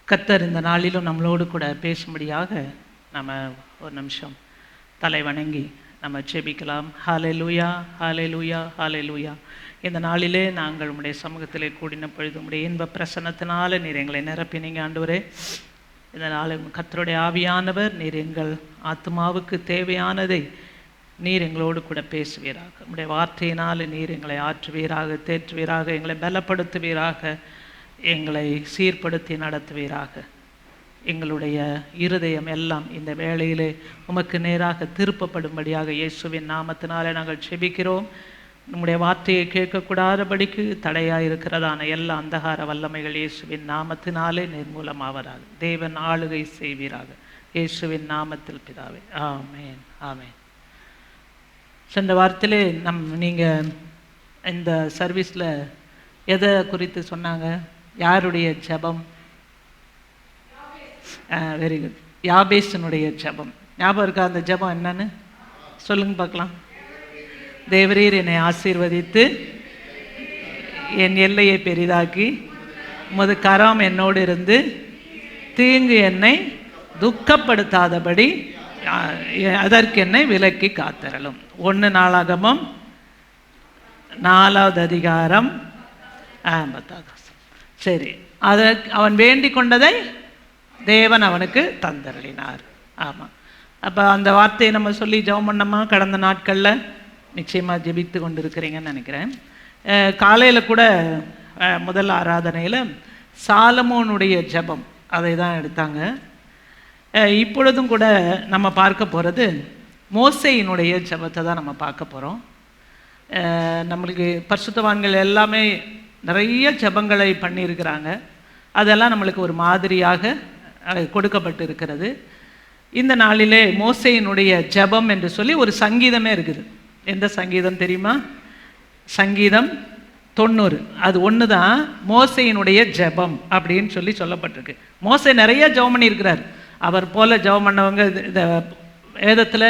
கர்த்தர் இந்த நாளிலும் நம்மளோடு கூட பேசும்படியாக நம்ம ஒரு நிமிஷம் தலை வணங்கி நம்ம ஜெபிக்கலாம். ஹல்லேலூயா, ஹல்லேலூயா, ஹல்லேலூயா. இந்த நாளிலே நாங்கள் உம்முடைய சமூகத்திலே கூடின பொழுது உம்முடைய இன்ப பிரசன்னத்தினால நீர் எங்களை நிரப்பினீங்க ஆண்டவரே. இந்த நாளில் கர்த்தருடைய ஆவியானவர் நீர் எங்கள் ஆத்மாவுக்கு தேவையானதை நீர் எங்களோடு கூட பேசுவீராக. உம்முடைய வார்த்தையினால் நீர் எங்களை ஆற்றுவீராக, தேற்றுவீராக, எங்களை பலப்படுத்துவீராக, எங்களை சீர்படுத்தி நடத்துவீராக. எங்களுடைய இருதயம் எல்லாம் இந்த வேளையிலே உமக்கு நேராக திருப்பப்படும்படியாக இயேசுவின் நாமத்தினாலே நாங்கள் செபிக்கிறோம். நம்முடைய வார்த்தையை கேட்கக்கூடாதபடிக்கு தடையாக இருக்கிறதான எல்லா அந்தகார வல்லமைகள் இயேசுவின் நாமத்தினாலே நிர்மூலமாவதாக. தேவன் ஆளுகை செய்வீராக இயேசுவின் நாமத்தில் பிதாவே, ஆமேன், ஆமேன். சென்ற வாரத்திலே நீங்கள் இந்த சர்வீஸில் எதை குறித்து சொன்னாங்க? யாருடைய ஜெபம்? வெரி குட், யாபேசனுடைய ஜெபம். ஞாபகம் இருக்கா அந்த ஜெபம் என்னன்னு சொல்லுங்க பார்க்கலாம். தேவரீர் என்னை ஆசீர்வதித்து என் எல்லையை பெரிதாக்கி உமது கரம் என்னோடு இருந்து தீங்கு என்னை துக்கப்படுத்தாதபடி அதற்கு என்னை விலக்கி காத்தரலும். 1 நாளாகமம் 4வது அதிகாரம் 50. சரி, அதை அவன் வேண்டிக் கொண்டதை தேவன் அவனுக்கு தந்தருளினார். ஆமாம், அப்போ அந்த வார்த்தையை நம்ம சொல்லி ஜெபம் பண்ணோமா? கடந்த நாட்களில் நிச்சயமாக ஜெபித்து கொண்டு இருக்கிறீங்கன்னு நினைக்கிறேன். காலையில் கூட முதல் ஆராதனையில் சாலமோனுடைய ஜெபம் அதை தான் எடுத்தாங்க. இப்பொழுதும் கூட நம்ம பார்க்க போகிறது மோசேயினுடைய ஜெபத்தை தான் நம்ம பார்க்க போகிறோம். நம்மளுக்கு பரிசுத்தவான்கள் எல்லாமே நிறைய ஜெபங்களை பண்ணியிருக்கிறாங்க. அதெல்லாம் நம்மளுக்கு ஒரு மாதிரியாக கொடுக்கப்பட்டு இருக்கிறது. இந்த நாளிலே மோசேயினுடைய ஜெபம் என்று சொல்லி ஒரு சங்கீதமே இருக்குது. எந்த சங்கீதம் தெரியுமா? சங்கீதம் 90. அது ஒன்று தான் மோசேயினுடைய ஜெபம் அப்படின்னு சொல்லி சொல்லப்பட்டிருக்கு. மோசே நிறைய ஜெபம் பண்ணியிருக்கிறார். அவர் போல ஜெபம் பண்ணவங்க இந்த வேதத்தில்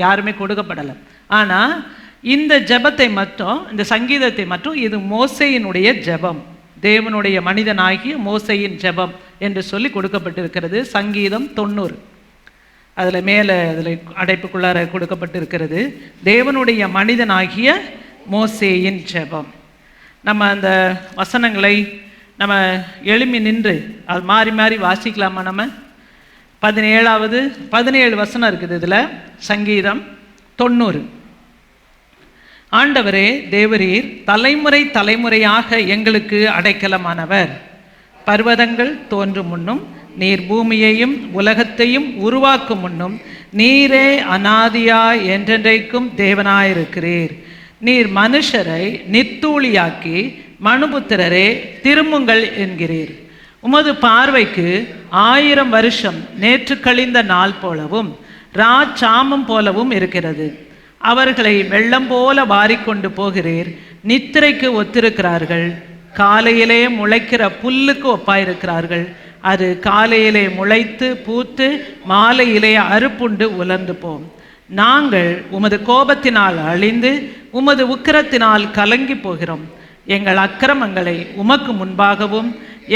யாருமே கொடுக்கப்படலை. ஆனால் இந்த ஜெபத்தை மட்டும், இந்த சங்கீதத்தை மட்டும், இது மோசேயினுடைய ஜெபம், தேவனுடைய மனிதனாகிய மோசேயின் ஜெபம் என்று சொல்லி கொடுக்கப்பட்டிருக்கிறது. சங்கீதம் 90. அதில் மேலே அதில் அடைப்புக்குள்ளார கொடுக்கப்பட்டிருக்கிறது தேவனுடைய மனிதனாகிய மோசேயின் ஜெபம். நம்ம அந்த வசனங்களை நம்ம எழுப்பி நின்று அது மாறி மாறி வாசிக்கலாமா? நம்ம 17 வசனம் இருக்குது இதில். சங்கீதம் 90. ஆண்டவரே தேவரீர் தலைமுறை தலைமுறையாக எங்களுக்கு அடைக்கலமானவர். பர்வதங்கள் தோன்றும் முன்னும் நீர் பூமியையும் உலகத்தையும் உருவாக்கும் முன்னும் நீரே அநாதியாய் என்றென்றைக்கும் தேவனாயிருக்கிறீர். நீர் மனுஷரை நித்தூளியாக்கி மனுபுத்திரரே திரும்புங்கள் என்கிறீர். உமது பார்வைக்கு 1000 வருஷம் நேற்று கழிந்த நாள் போலவும் ராச்சாமம் போலவும் இருக்கிறது. அவர்களை வெள்ளம் போல வாரிக்கொண்டு போகிறீர். நித்திரைக்கு ஒத்திருக்கிறார்கள். காலையிலே முளைக்கிற புல்லுக்கு ஒப்பாயிருக்கிறார்கள். அது காலையிலே முளைத்து பூத்து மாலையிலே அறுப்புண்டு உலர்ந்து போம். நாங்கள் உமது கோபத்தினால் அழிந்து உமது உக்கிரத்தினால் கலங்கி போகிறோம். எங்கள் அக்கிரமங்களை உமக்கு முன்பாகவும்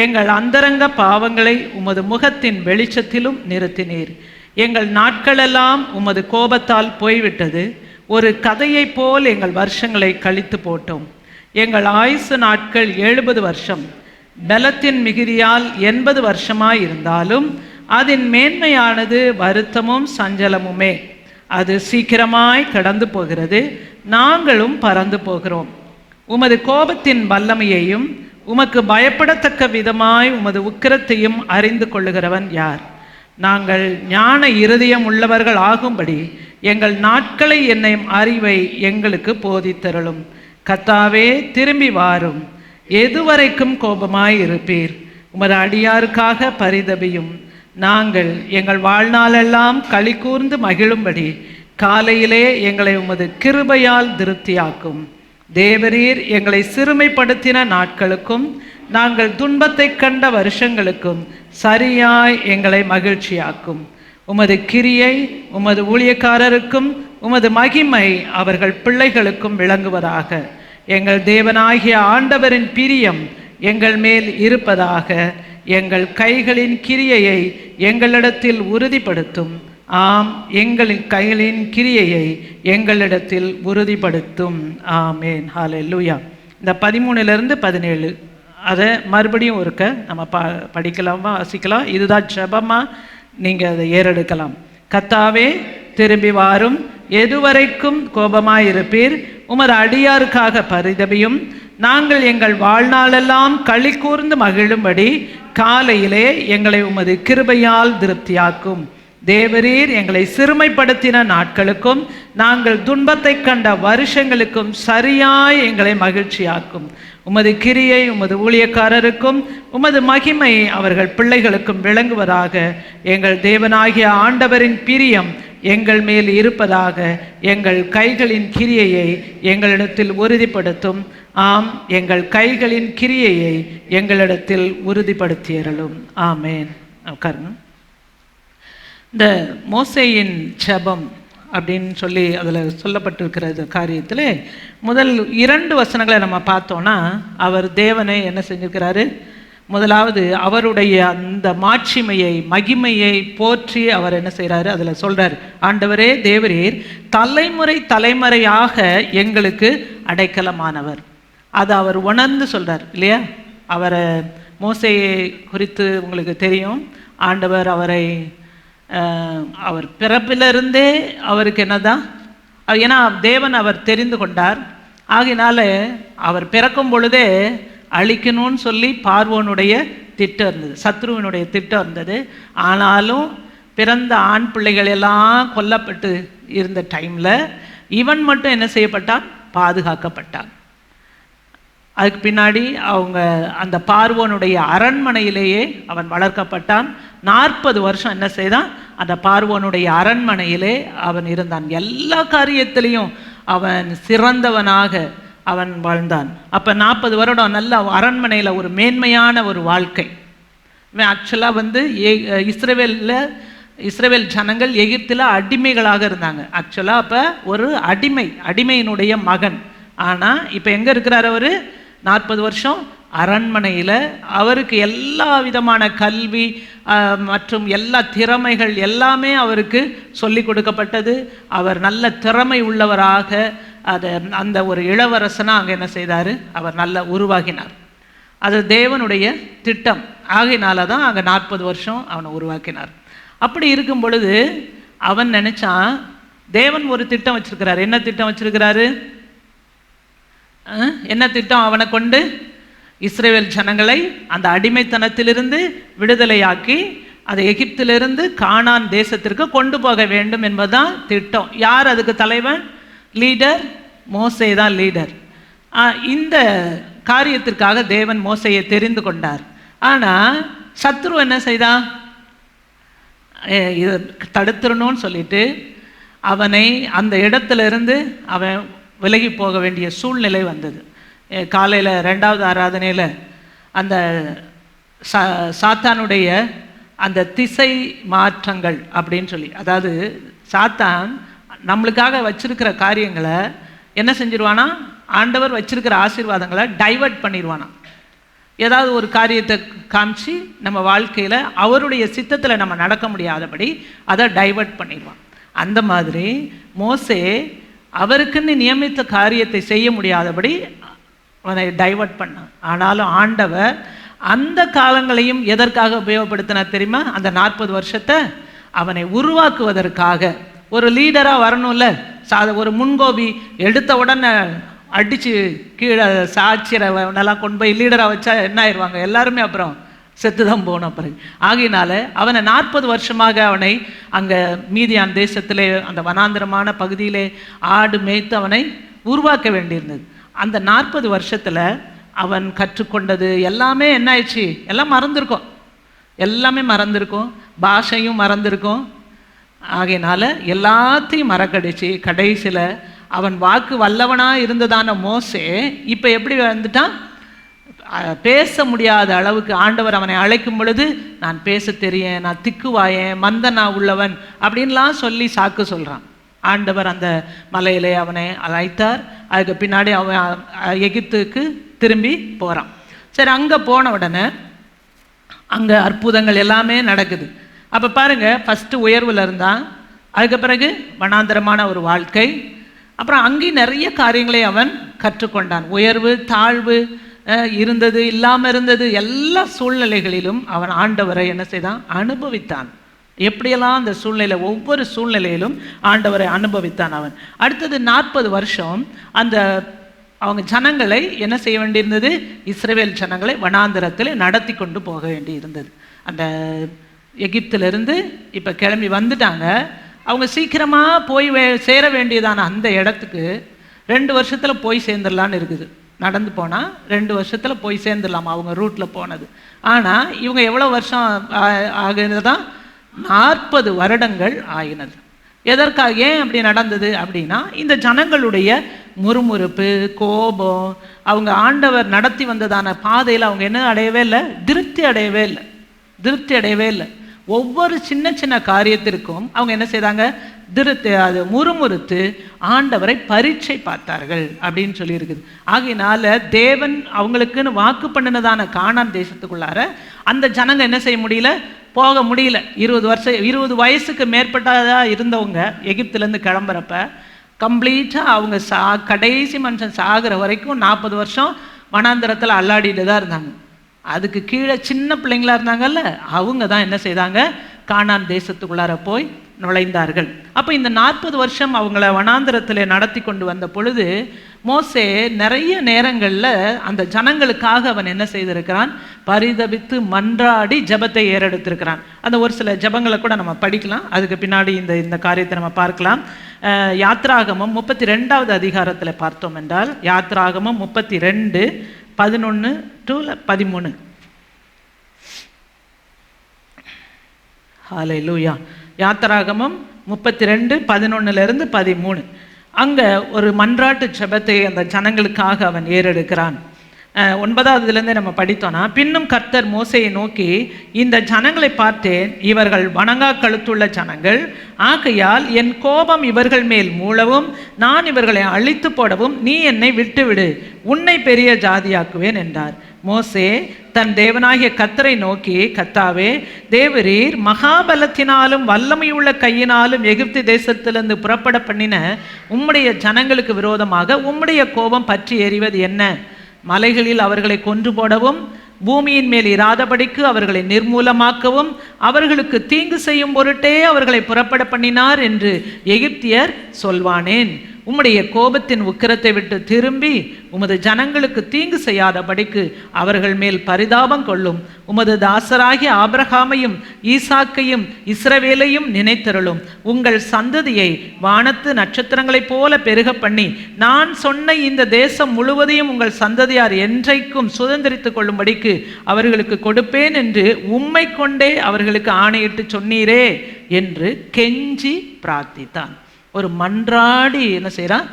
எங்கள் அந்தரங்க பாவங்களை உமது முகத்தின் வெளிச்சத்திலும் நிறுத்தினீர். எங்கள் நாட்களெல்லாம் உமது கோபத்தால் போய்விட்டது. ஒரு கதையை போல் எங்கள் வருஷங்களை கழித்து போட்டோம். எங்கள் ஆயுசு நாட்கள் 70 வருஷம். பலத்தின் மிகுதியால் 80 வருஷமாய் இருந்தாலும் அதன் மேன்மையானது வருத்தமும் சஞ்சலமுமே. அது சீக்கிரமாய் கடந்து போகிறது. நாங்களும் பறந்து போகிறோம். உமது கோபத்தின் வல்லமையையும் உமக்கு பயப்படத்தக்க விதமாய் உமது உக்கிரத்தையும் அறிந்து கொள்ளுகிறவன் யார்? நாங்கள் ஞான இருதயம் உள்ளவர்கள் ஆகும்படி எங்கள் நாட்களை என்னும் அறிவை எங்களுக்கு போதித்தருளும். கர்த்தாவே திரும்பி வாரும். எதுவரைக்கும் கோபமாய் இருப்பீர்? உமது அடியாருக்காக பரிதபியும். நாங்கள் எங்கள் வாழ்நாளெல்லாம் களி கூர்ந்து மகிழும்படி காலையிலே எங்களை உமது கிருபையால் திருப்தியாக்கும். தேவரீர் எங்களை சிறுமைப்படுத்தின நாட்களுக்கும் நாங்கள் துன்பத்தை கண்ட வருஷங்களுக்கும் சரியாய் எங்களை மகிழ்ச்சியாக்கும். உமது கிரியை உமது ஊழியக்காரருக்கும் உமது மகிமை அவர்கள் பிள்ளைகளுக்கும் விளங்குவதாக. எங்கள் தேவனாகிய ஆண்டவரின் பிரியம் எங்கள் மேல் இருப்பதாக. எங்கள் கைகளின் கிரியையை எங்களிடத்தில் உறுதிப்படுத்தும். ஆம், எங்களின் கைகளின் கிரியையை எங்களிடத்தில் உறுதிப்படுத்தும். ஆமேன். ஹல்லேலூயா. இந்த 13 - 17 அதை மறுபடியும் ஒருக்க நம்ம படிக்கலாமா, வாசிக்கலாம். இதுதான் ஜெபமாக நீங்கள் அதை ஏறெடுக்கலாம். கர்த்தாவே, திரும்பி வாரும். எதுவரைக்கும் கோபமாயிருப்பீர்? உமது அடியாருக்காக பரிதபியும். நாங்கள் எங்கள் வாழ்நாளெல்லாம் களி கூர்ந்து மகிழும்படி காலையிலே எங்களை உமது கிருபையால் திருப்தியாக்கும். தேவரீர் எங்களை சிறுமைப்படுத்தின நாட்களுக்கும் நாங்கள் துன்பத்தை கண்ட வருஷங்களுக்கும் சரியாய் எங்களை மகிழ்ச்சியாக்கும். உமது கிரியை உமது ஊழியக்காரருக்கும் உமது மகிமை அவர்கள் பிள்ளைகளுக்கும் விளங்குவதாக. எங்கள் தேவனாகிய ஆண்டவரின் பிரியம் எங்கள் மேல் இருப்பதாக. எங்கள் கைகளின் கிரியையை எங்களிடத்தில் உறுதிப்படுத்தும். ஆம், எங்கள் கைகளின் கிரியையை எங்களிடத்தில் உறுதிப்படுத்தியறலும். ஆமேன். உட்காருங்க. இந்த மோசேயின் ஜெபம் அப்படின்னு சொல்லி அதில் சொல்லப்பட்டிருக்கிற காரியத்தில் முதல் 2 வசனங்களை நம்ம பார்த்தோன்னா, அவர் தேவனை என்ன செஞ்சிருக்கிறாரு? முதலாவது அவருடைய அந்த மாட்சிமையை, மகிமையை போற்றி அவர் என்ன செய்கிறாரு? அதில் சொல்கிறார், ஆண்டவரே தேவரீர் தலைமுறை தலைமுறையாக எங்களுக்கு அடைக்கலமானவர். அதை அவர் உணர்ந்து சொல்கிறார் இல்லையா? அவரை மோசேயை குறித்து உங்களுக்கு தெரியும். ஆண்டவர் அவரை அவர் பிறப்பிலிருந்தே அவருக்கு என்னதான், ஏன்னா தேவன் அவர் தெரிந்து கொண்டார். ஆகினால அவர் பிறக்கும் பொழுதே அழிக்கணும்னு சொல்லி பார்வோனுடைய திட்டம் இருந்தது, சத்ருவினுடைய திட்டம் இருந்தது. ஆனாலும் பிறந்த ஆண் பிள்ளைகள் எல்லாம் கொல்லப்பட்டு இருந்த டைமில் இவன் மட்டும் என்ன செய்யப்பட்டான்? பாதுகாக்கப்பட்டான். அதுக்கு பின்னாடி அவங்க அந்த பார்வோனுடைய அரண்மனையிலேயே அவன் வளர்க்கப்பட்டான். 40 வருஷம் என்ன செய்தான்? அந்த பார்வோனுடைய அரண்மனையிலே அவன் இருந்தான். எல்லா காரியத்திலையும் அவன் சிறந்தவனாக அவன் வாழ்ந்தான். அப்போ 40 வருடம் நல்ல அரண்மனையில் ஒரு மேன்மையான ஒரு வாழ்க்கை. ஆக்சுவலாக இஸ்ரவேல் ஜனங்கள் எகிப்தில் அடிமைகளாக இருந்தாங்க. ஆக்சுவலாக அப்போ ஒரு அடிமையினுடைய மகன். ஆனால் இப்போ எங்கே இருக்கிறார்? அவர் 40 வருஷம் அரண்மனையில். அவருக்கு எல்லா விதமான கல்வி மற்றும் எல்லா திறமைகள் எல்லாமே அவருக்கு சொல்லி கொடுக்கப்பட்டது. அவர் நல்ல திறமை உள்ளவராக அந்த ஒரு இளவரசனாக அங்கே என்ன செய்தார்? அவர் நல்ல உருவாகினார். அது தேவனுடைய திட்டம். ஆகையினால தான் அங்கே 40 வருஷம் அவனை உருவாக்கினார். அப்படி இருக்கும் பொழுது அவன் நினச்சான், தேவன் ஒரு திட்டம் வச்சிருக்கிறார். என்ன திட்டம் வச்சிருக்கிறாரு? என்ன திட்டம்? அவனை கொண்டு இஸ்ரவேல் ஜனங்களை அந்த அடிமைத்தனத்திலிருந்து விடுதலையாக்கி அதை எகிப்திலிருந்து கானான் தேசத்திற்கு கொண்டு போக வேண்டும் என்பதுதான் திட்டம். யார் அதுக்கு தலைவன்? லீடர். மோசே தான் லீடர். இந்த காரியத்திற்காக தேவன் மோசேயை தெரிந்து கொண்டார். ஆனால் சத்ரு என்ன செய்தான்? இதை தடுத்துடணும்னு சொல்லிட்டு அவனை அந்த இடத்திலிருந்து அவன் விலகி போக வேண்டிய சூழ்நிலை வந்தது. காலையில் 2வது ஆராதனையில் அந்த சாத்தானுடைய அந்த திசை மாற்றங்கள் அப்படின்னு சொல்லி, அதாவது சாத்தான் நம்மளுக்காக வச்சிருக்கிற காரியங்களை என்ன செஞ்சிருவானா? ஆண்டவர் வச்சிருக்கிற ஆசீர்வாதங்களை டைவர்ட் பண்ணிடுவானா. ஏதாவது ஒரு காரியத்தை காமிச்சு நம்ம வாழ்க்கையில் அவருடைய சித்தத்தில் நம்ம நடக்க முடியாதபடி அதை டைவர்ட் பண்ணிடுவான். அந்த மாதிரி மோசே அவருக்குன்னு நியமித்த காரியத்தை செய்ய முடியாதபடி அவனை டைவர்ட் பண்ணான். ஆனாலும் ஆண்டவர் அந்த காலங்களையும் எதற்காக உபயோகப்படுத்தினார் தெரியுமா? அந்த 40 வருஷத்தை அவனை உருவாக்குவதற்காக. ஒரு லீடராக வரணும்ல. ஒரு முன்கோபி எடுத்த உடனே அடித்து கீழே சாட்சியரெல்லாம் கொண்டு போய் லீடராக வச்சா என்ன ஆயிடுவாங்க? எல்லாருமே அப்புறம் செத்து தான் போன பிறகு. ஆகையினால அவனை 40 வருஷமாக அவனை அங்கே மீதியான் தேசத்திலே அந்த வனாந்திரமான பகுதியிலே ஆடு மேய்த்து அவனை உருவாக்க வேண்டியிருந்தது. அந்த 40 வருஷத்தில் அவன் கற்றுக்கொண்டது எல்லாமே என்ன ஆயிடுச்சு? எல்லாம் மறந்துருக்கும். எல்லாமே மறந்துருக்கும். பாஷையும் மறந்துருக்கும். ஆகையினால எல்லாத்தையும் மறக்கடிச்சு கடைசியில் அவன் வாக்கு வல்லவனாக இருந்ததான மோசே இப்போ எப்படி வந்துட்டான்? பேச முடியாத அளவுக்கு ஆண்டவர் அவனை அழைக்கும் பொழுது, நான் பேச தெரியும், நான் திக்குவாயேன், மந்தனா உள்ளவன் அப்படின்லாம் சொல்லி சாக்கு சொல்கிறான். ஆண்டவர் அந்த மலையிலே அவனை அழைத்தார். அதுக்கு பின்னாடி அவன் எகிப்துக்கு திரும்பி போகிறான். சரி, அங்கே போன உடனே அங்கே அற்புதங்கள் எல்லாமே நடக்குது. அப்போ பாருங்கள், ஃபஸ்ட்டு உயர்வில் இருந்தான், அதுக்கு பிறகு வனாந்தரமான ஒரு வாழ்க்கை, அப்புறம் அங்கேயும் நிறைய காரியங்களை அவன் கற்றுக்கொண்டான். உயர்வு தாழ்வு இருந்தது, இல்லாமல் இருந்தது, எல்லா சூழ்நிலைகளிலும் அவன் ஆண்டவரை என்ன செய்தான்? அனுபவித்தான். எப்படியெல்லாம் அந்த சூழ்நிலை, ஒவ்வொரு சூழ்நிலையிலும் ஆண்டவரை அனுபவித்தான் அவன். அடுத்தது 40 வருஷம் அந்த அவங்க ஜனங்களை என்ன செய்ய வேண்டியிருந்தது? இஸ்ரவேல் ஜனங்களை வனாந்தரத்தில் நடத்தி கொண்டு போக வேண்டி இருந்தது. அந்த எகிப்திலிருந்து இப்போ கிளம்பி வந்துட்டாங்க. அவங்க சீக்கிரமாக போய் சேர வேண்டியதான அந்த இடத்துக்கு 2 வருஷத்தில் போய் சேர்ந்துடலான்னு இருக்குது. நடந்து போனால் 2 வருஷத்தில் போய் சேர்ந்துடலாம் அவங்க ரூட்டில் போனது. ஆனால் இவங்க எவ்வளோ வருஷம் ஆகுதுதான்? 40 வருடங்கள் ஆகினது. எதற்காக, ஏன் அப்படி நடந்தது அப்படின்னா, இந்த ஜனங்களுடைய முறுமுறுப்பு, கோபம், அவங்க ஆண்டவர் நடத்தி வந்ததான பாதையில் அவங்க என்ன அடையவே இல்லை? திருப்தி அடையவே இல்லை. ஒவ்வொரு சின்ன சின்ன காரியத்திற்கும் அவங்க என்ன செய்தாங்க? அது முறுமுறுத்து ஆண்டவரை பரீட்சை பார்த்தார்கள் அப்படின்னு சொல்லியிருக்குது. ஆகையினால தேவன் அவங்களுக்குன்னு வாக்கு பண்ணினதான கானான் தேசத்துக்குள்ளார அந்த ஜனங்க என்ன செய்ய முடியல? போக முடியல. 20 வயசுக்கு மேற்பட்டதாக இருந்தவங்க எகிப்துலேருந்து கிளம்புறப்ப கம்ப்ளீட்டாக அவங்க கடைசி மனுஷன் சாகிற வரைக்கும் 40 வருஷம் வனாந்தரத்தில் அல்லாடிட்டு தான் இருந்தாங்க. அதுக்கு கீழே சின்ன பிள்ளைங்களா இருந்தாங்கல்ல, அவங்க தான் என்ன செய்தாங்க? கானான் தேசத்துக்குள்ளார போய் நுழைந்தார்கள். அப்போ இந்த 40 வருஷம் அவங்கள வனாந்தரத்தில் நடத்தி கொண்டு வந்த பொழுது மோசே நிறைய நேரங்களில் அந்த ஜனங்களுக்காக அவன் என்ன செய்திருக்கிறான்? பரிதபித்து மன்றாடி ஜபத்தை ஏறெடுத்திருக்கிறான். அந்த ஒரு சில ஜபங்களை கூட நம்ம படிக்கலாம், அதுக்கு பின்னாடி இந்த காரியத்தை நம்ம பார்க்கலாம். யாத்ராகமம் 32வது அதிகாரத்தில் பார்த்தோம் என்றால், யாத்ராகமம் 32 11 to 13. ஹல்லேலூயா. யாத்ராகமம் 32 11 13. அங்கே ஒரு மன்றாட்டு ஜெபத்தை அந்த ஜனங்களுக்காக அவன் ஏறெடுக்கிறான். 9வதுலேருந்து நம்ம படித்தோன்னா, பின்னும் கர்த்தர் மோசையை நோக்கி, இந்த ஜனங்களை பார்த்தேன், இவர்கள் வணங்கா கழுத்துள்ள ஜனங்கள், ஆகையால் என் கோபம் இவர்கள் மேல் மூளவும் நான் இவர்களை அழித்து போடவும் நீ என்னை விட்டுவிடு, உன்னை பெரிய ஜாதியாக்குவேன் என்றார். மோசே தன் தேவனாகிய கர்த்தரை நோக்கி, கர்த்தாவே தேவரீர் மகாபலத்தினாலும் வல்லமையுள்ள கையினாலும் எகிப்து தேசத்திலிருந்து புறப்பட பண்ணின உம்முடைய ஜனங்களுக்கு விரோதமாக உம்முடைய கோபம் பற்றி எறிவது என்ன? மலைகளில் அவர்களை கொன்று போடவும் பூமியின் மேல் இராதபடிக்கு அவர்களை நிர்மூலமாக்கவும் அவர்களுக்கு தீங்கு செய்யும் பொருட்டே அவர்களை புறப்பட பண்ணினார் என்று எகிப்தியர் சொல்வானேன்? உம்முடைய கோபத்தின் உக்கிரத்தை விட்டு திரும்பி உமது ஜனங்களுக்கு தீங்கு செய்யாதபடிக்கு அவர்கள் மேல் பரிதாபம் கொள்ளும். உமது தாசராகிய ஆபிரகாமையும் ஈசாக்கையும் இஸ்ரவேலையும் நினைத்தருளும். உங்கள் சந்ததியை வானத்து நட்சத்திரங்களைப் போல பெருக பண்ணி நான் சொன்ன இந்த தேசம் முழுவதையும் உங்கள் சந்ததியார் என்றைக்கும் சுதந்திரித்துக் கொள்ளும்படிக்கு அவர்களுக்கு கொடுப்பேன் என்று உம்மை கொண்டே அவர்களுக்கு ஆணையிட்டு சொன்னீரே என்று கெஞ்சி பிரார்த்தித்தான். ஒரு மன்றாடி என்ன செய்கிறான்?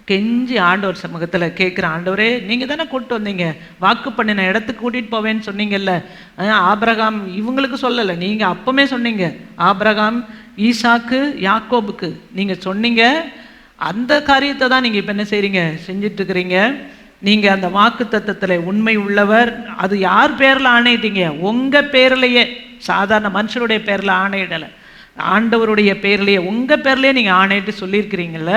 கெஞ்சி ஆண்டவர் சமூகத்தில் கேட்குற, ஆண்டவரே நீங்கள் தானே கூப்பிட்டு வந்தீங்க, வாக்கு பண்ணின இடத்துக்கு கூட்டிகிட்டு போவேன்னு சொன்னீங்கல்ல, ஆபிரகாம் இவங்களுக்கு சொல்லலை, நீங்கள் அப்பமே சொன்னீங்க, ஆபிரகாம் ஈசாக்கு யாக்கோபுக்கு நீங்கள் சொன்னீங்க, அந்த காரியத்தை தான் நீங்கள் இப்போ என்ன செய்கிறீங்க? செஞ்சிட்ருக்கிறீங்க. நீங்கள் அந்த வாக்கு தத்தத்தில் உண்மை உள்ளவர். அது யார் பேரில் ஆணையிட்டீங்க? உங்கள் பேர்லையே, சாதாரண மனுஷனுடைய பேரில் ஆணையிடலை, ஆண்டவருடைய பேர்லேயே உங்கள் பேர்லேயே நீங்கள் ஆணையிட்டு சொல்லியிருக்கிறீங்கள.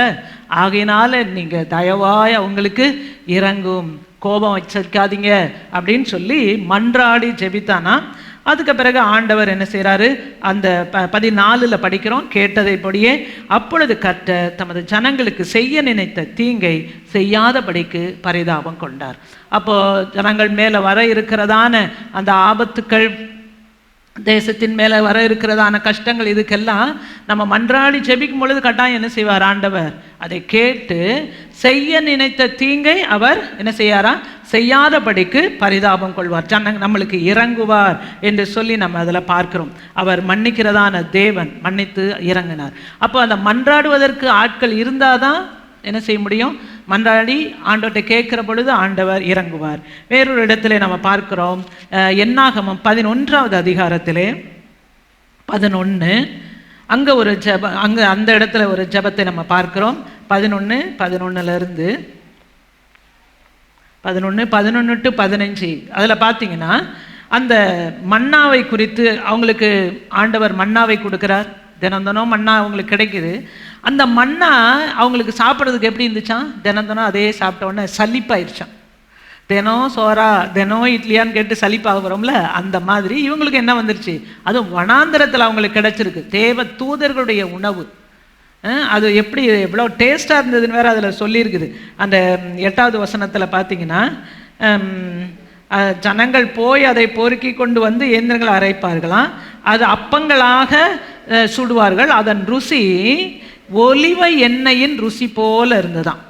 ஆகையினால நீங்கள் தயவாய் அவங்களுக்கு இறங்கும், கோபம் வச்சிருக்காதீங்க அப்படின்னு சொல்லி மன்றாடி ஜெபித்தானா. அதுக்கு பிறகு ஆண்டவர் என்ன செய்கிறாரு? அந்த 14 படிக்கிறோம், கேட்டதைப்படியே அப்பொழுது கர்த்தர் தமது ஜனங்களுக்கு செய்ய நினைத்த தீங்கை செய்யாதபடிக்கு பரிதாபம் கொண்டார். அப்போது ஜனங்கள் மேலே வர இருக்கிறதான அந்த ஆபத்துக்கள், தேசத்தின் மேலே வர இருக்கிறதான கஷ்டங்கள், இதுக்கெல்லாம் நம்ம மன்றாடி ஜெபிக்கும் பொழுது கட்டாயம் என்ன செய்வார்? ஆண்டவர் அதை கேட்டு செய்ய நினைத்த தீங்கை அவர் என்ன செய்யாரா? செய்யாதபடிக்கு பரிதாபம் கொள்வார், நம்மளுக்கு இறங்குவார் என்று சொல்லி நம்ம அதில் பார்க்கிறோம். அவர் மன்னிக்கிறதான தேவன், மன்னித்து இறங்கினார். அப்போ அந்த மன்றாடுவதற்கு ஆட்கள் இருந்தால் தான் என்ன செய்ய முடியும்? மன்றாடி ஆண்டவர்கிட்ட கேட்குற பொழுது ஆண்டவர் இறங்குவார். வேறொரு இடத்துல நம்ம பார்க்கிறோம், என்னாகமம் 11வது அதிகாரத்திலே 11 அங்கே ஒரு அங்கே அந்த இடத்துல ஒரு ஜெபத்தை நம்ம பார்க்கிறோம். 11:11 11 to 15 அதில் பார்த்தீங்கன்னா, அந்த மன்னாவை குறித்து அவங்களுக்கு ஆண்டவர் மன்னாவை கொடுக்குறார். தினம் தினம் மன்னா அவங்களுக்கு கிடைக்குது. அந்த மன்னா அவங்களுக்கு சாப்பிட்றதுக்கு எப்படி இருந்துச்சான்? தினம் தினம் அதே சாப்பிட்ட உடனே சலிப்பாயிருச்சான். தினம் சோறா தினம் இட்லியான்னு கேட்டு சலிப்பாக வரோம்ல, அந்த மாதிரி இவங்களுக்கு என்ன வந்துருச்சு? அதுவும் வனாந்திரத்தில் அவங்களுக்கு கிடைச்சிருக்கு தேவ தூதர்களுடைய உணவு. அது எப்படி எவ்வளோ டேஸ்ட்டாக இருந்ததுன்னு வேறு அதில் சொல்லியிருக்குது. அந்த 8வது வசனத்தில் பார்த்தீங்கன்னா, ஜனங்கள் போய் அதை பொறுக்கி கொண்டு வந்து இயந்திரங்களை அரைப்பார்களாம், அது அப்பங்களாக சுடுவார்கள், அதன் ருசி ஒலிவ எண்ணெயின் ருசி போல இருந்துதான்.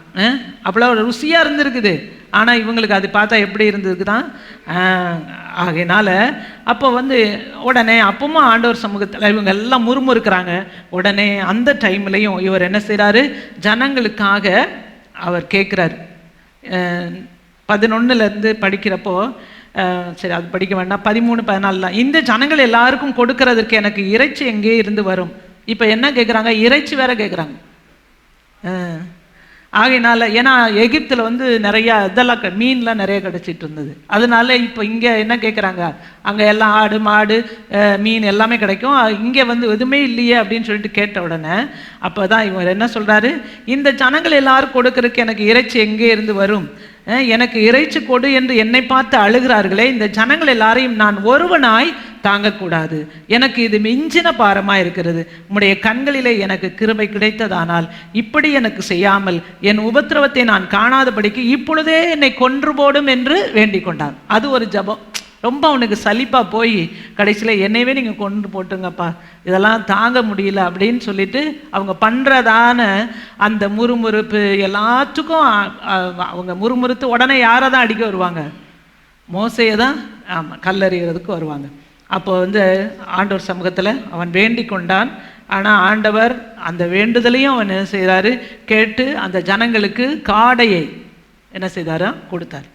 அவ்வளோ ருசியாக இருந்திருக்குது. ஆனால் இவங்களுக்கு அது பார்த்தா எப்படி இருந்திருக்குதான். ஆகையினால அப்போ உடனே அப்பவும் ஆண்டவர் சமூகத்தில் இவங்க எல்லாம் முறுமுறுக்கிறாங்க. உடனே அந்த டைம்லையும் இவர் என்ன செய்கிறாரு? ஜனங்களுக்காக அவர் கேட்குறாரு. 11லேருந்து படிக்கிறப்போ, சரி அது படிக்க வேண்டாம், 13, 14 இந்த ஜனங்கள் எல்லாருக்கும் கொடுக்கறதுக்கு எனக்கு இறைச்சி எங்கே இருந்து வரும்? இப்போ என்ன கேட்குறாங்க? இறைச்சி வேற கேட்குறாங்க. ஆகையினால ஏன்னா எகிப்தில் நிறையா இதெல்லாம் மீன்லாம் நிறைய கிடச்சிட்டு இருந்தது. அதனால இப்போ இங்கே என்ன கேட்குறாங்க? அங்கே எல்லாம் ஆடு மாடு மீன் எல்லாமே கிடைக்கும், இங்கே எதுவுமே இல்லையே அப்படின்னு சொல்லிட்டு கேட்ட உடனே அப்போ தான் இவர் என்ன சொல்கிறாரு? இந்த ஜனங்கள் எல்லாரும் கொடுக்கறதுக்கு எனக்கு இறைச்சி எங்கே இருந்து வரும்? எனக்கு இறைச்சி கொடு என்று என்னை பார்த்து அழுகிறார்களே, இந்த ஜனங்கள் எல்லாரையும் நான் ஒருவனாய் தாங்கக்கூடாது. எனக்கு இது மிஞ்சின பாரமாக இருக்கிறது. உம்முடைய கண்களிலே எனக்கு கிருபை கிடைத்ததானால் இப்படி எனக்கு செய்யாமல் என் உபத்திரவத்தை நான் காணாதபடிக்கு இப்பொழுதே என்னை கொன்று போடும் என்று வேண்டிக் கொண்டான். அது ஒரு ஜபம். ரொம்ப அவனுக்கு சலிப்பாக போய் கடைசியில் என்னையவே நீங்கள் கொண்டு போட்டுங்கப்பா, இதெல்லாம் தாங்க முடியல அப்படின்னு சொல்லிட்டு அவங்க பண்ணுறதான அந்த முறுமுறுப்பு எல்லாத்துக்கும் அவங்க முறுமுறுத்து உடனே யாரை தான் அடிக்க வருவாங்க? மோசையை தான். ஆமாம், கல்லறிகிறதுக்கு வருவாங்க. அப்போ ஆண்டவர் சமூகத்தில் அவன் வேண்டி கொண்டான். ஆனால் ஆண்டவர் அந்த வேண்டுதலையும் அவன் என்ன செய்கிறாரு? கேட்டு அந்த ஜனங்களுக்கு காடையை என்ன செய்தாரா? கொடுத்தார்.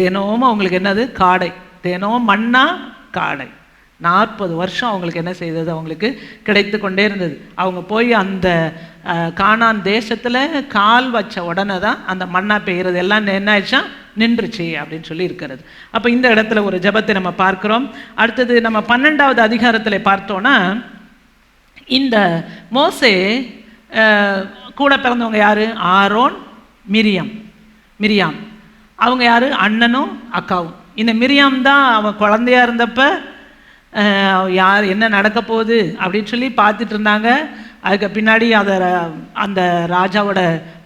தினமும் அவங்களுக்கு என்னது? காடை. தினம் மன்னா காடை. 40 வருஷம் அவங்களுக்கு என்ன செய்தது? அவங்களுக்கு கிடைத்து கொண்டே இருந்தது. அவங்க போய் அந்த கானான் தேசத்தில் கால் வச்ச உடனே தான் அந்த மன்னா பெய்கிறது எல்லாம் என்ன ஆயிடுச்சா? நின்றுச்சு அப்படின்னு சொல்லி இருக்கிறது. அப்போ இந்த இடத்துல ஒரு ஜெபத்தை நம்ம பார்க்கிறோம். அடுத்தது நம்ம 12வது அதிகாரத்தில் பார்த்தோன்னா, இந்த மோசே கூட பிறந்தவங்க யாரு? Aaron, Miriam. அவங்க யாரு? அண்ணனும் அக்காவும். இந்த மிரியாம் தான் அவன் குழந்தையா இருந்தப்ப யார் என்ன நடக்க போகுது அப்படின்னு சொல்லி பார்த்துட்டு இருந்தாங்க. அதுக்கு பின்னாடி அந்த ராஜாவோட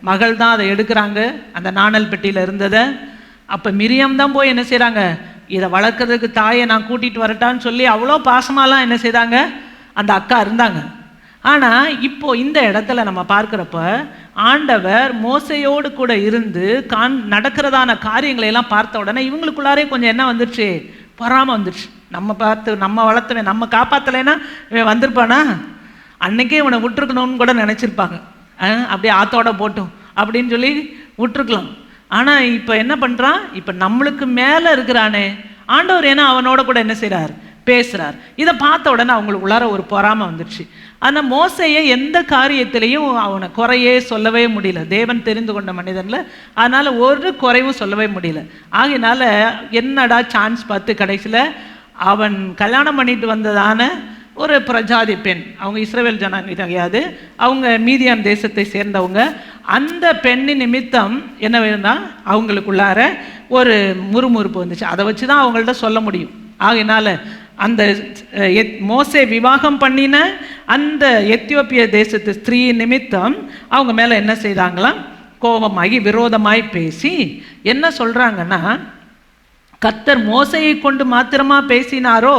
மகள் தான் அதை எடுக்கிறாங்க, அந்த நாணல் பெட்டியில் இருந்ததை. அப்போ மிரியாம் தான் போய் என்ன செய்கிறாங்க? இதை வளர்க்குறதுக்கு தாயை நான் கூட்டிகிட்டு வரட்டான்னு சொல்லி அவ்வளோ பாசமாலாம் என்ன செய்தாங்க? அந்த அக்கா இருந்தாங்க. ஆனால் இப்போ இந்த இடத்துல நம்ம பார்க்குறப்ப ஆண்டவர் மோசையோடு கூட இருந்து நடக்கிறதான காரியங்களை எல்லாம் பார்த்த உடனே இவங்களுக்குள்ளாரே கொஞ்சம் என்ன வந்துருச்சு? பொறாமை வந்துருச்சு. நம்ம பார்த்து நம்ம வளர்த்தவன் நம்ம காப்பாற்றலைன்னா இவன் வந்திருப்பானா? அன்னைக்கே இவனை விட்டுருக்கணும்னு கூட நினச்சிருப்பாங்க. அப்படியே ஆத்தோட போட்டும் அப்படின்னு சொல்லி விட்டுருக்கலாம். ஆனால் இப்போ என்ன பண்ணுறான்? இப்போ நம்மளுக்கு மேலே இருக்கிறானே ஆண்டவர், ஏன்னா அவனோட கூட என்ன செய்கிறார்? பேசுகிறார். இதை பார்த்த உடனே அவங்களுக்கு உள்ளார ஒரு பொறாமை வந்துடுச்சு. ஆனால் மோசையை எந்த காரியத்திலையும் அவனை குறையே சொல்லவே முடியல. தேவன் தெரிந்து கொண்ட மனிதன்ல, அதனால் ஒரு குறைவும் சொல்லவே முடியல. ஆகையினால என்னடா சான்ஸ் பார்த்து கடைசியில் அவன் கல்யாணம் பண்ணிட்டு வந்ததான ஒரு பிரஜாதி பெண், அவங்க இஸ்ரவேல் ஜனங்க கிடையாது, அவங்க மீதியான் தேசத்தை சேர்ந்தவங்க. அந்த பெண்ணின் நிமித்தம் என்ன வேணும்னா அவங்களுக்குள்ளார ஒரு முறுமுறுப்பு வந்துச்சு. அதை வச்சு தான் அவங்கள்ட்ட சொல்ல முடியும். ஆகையினால அந்த மோசே விவாகம் பண்ணின அந்த எத்தியோப்பிய தேசத்து ஸ்திரீ நிமித்தம் அவங்க மேலே என்ன செய்தாங்களாம்? கோபமாகி விரோதமாய் பேசி என்ன சொல்கிறாங்கன்னா, கர்த்தர் மோசையை கொண்டு மாத்திரமா பேசினாரோ,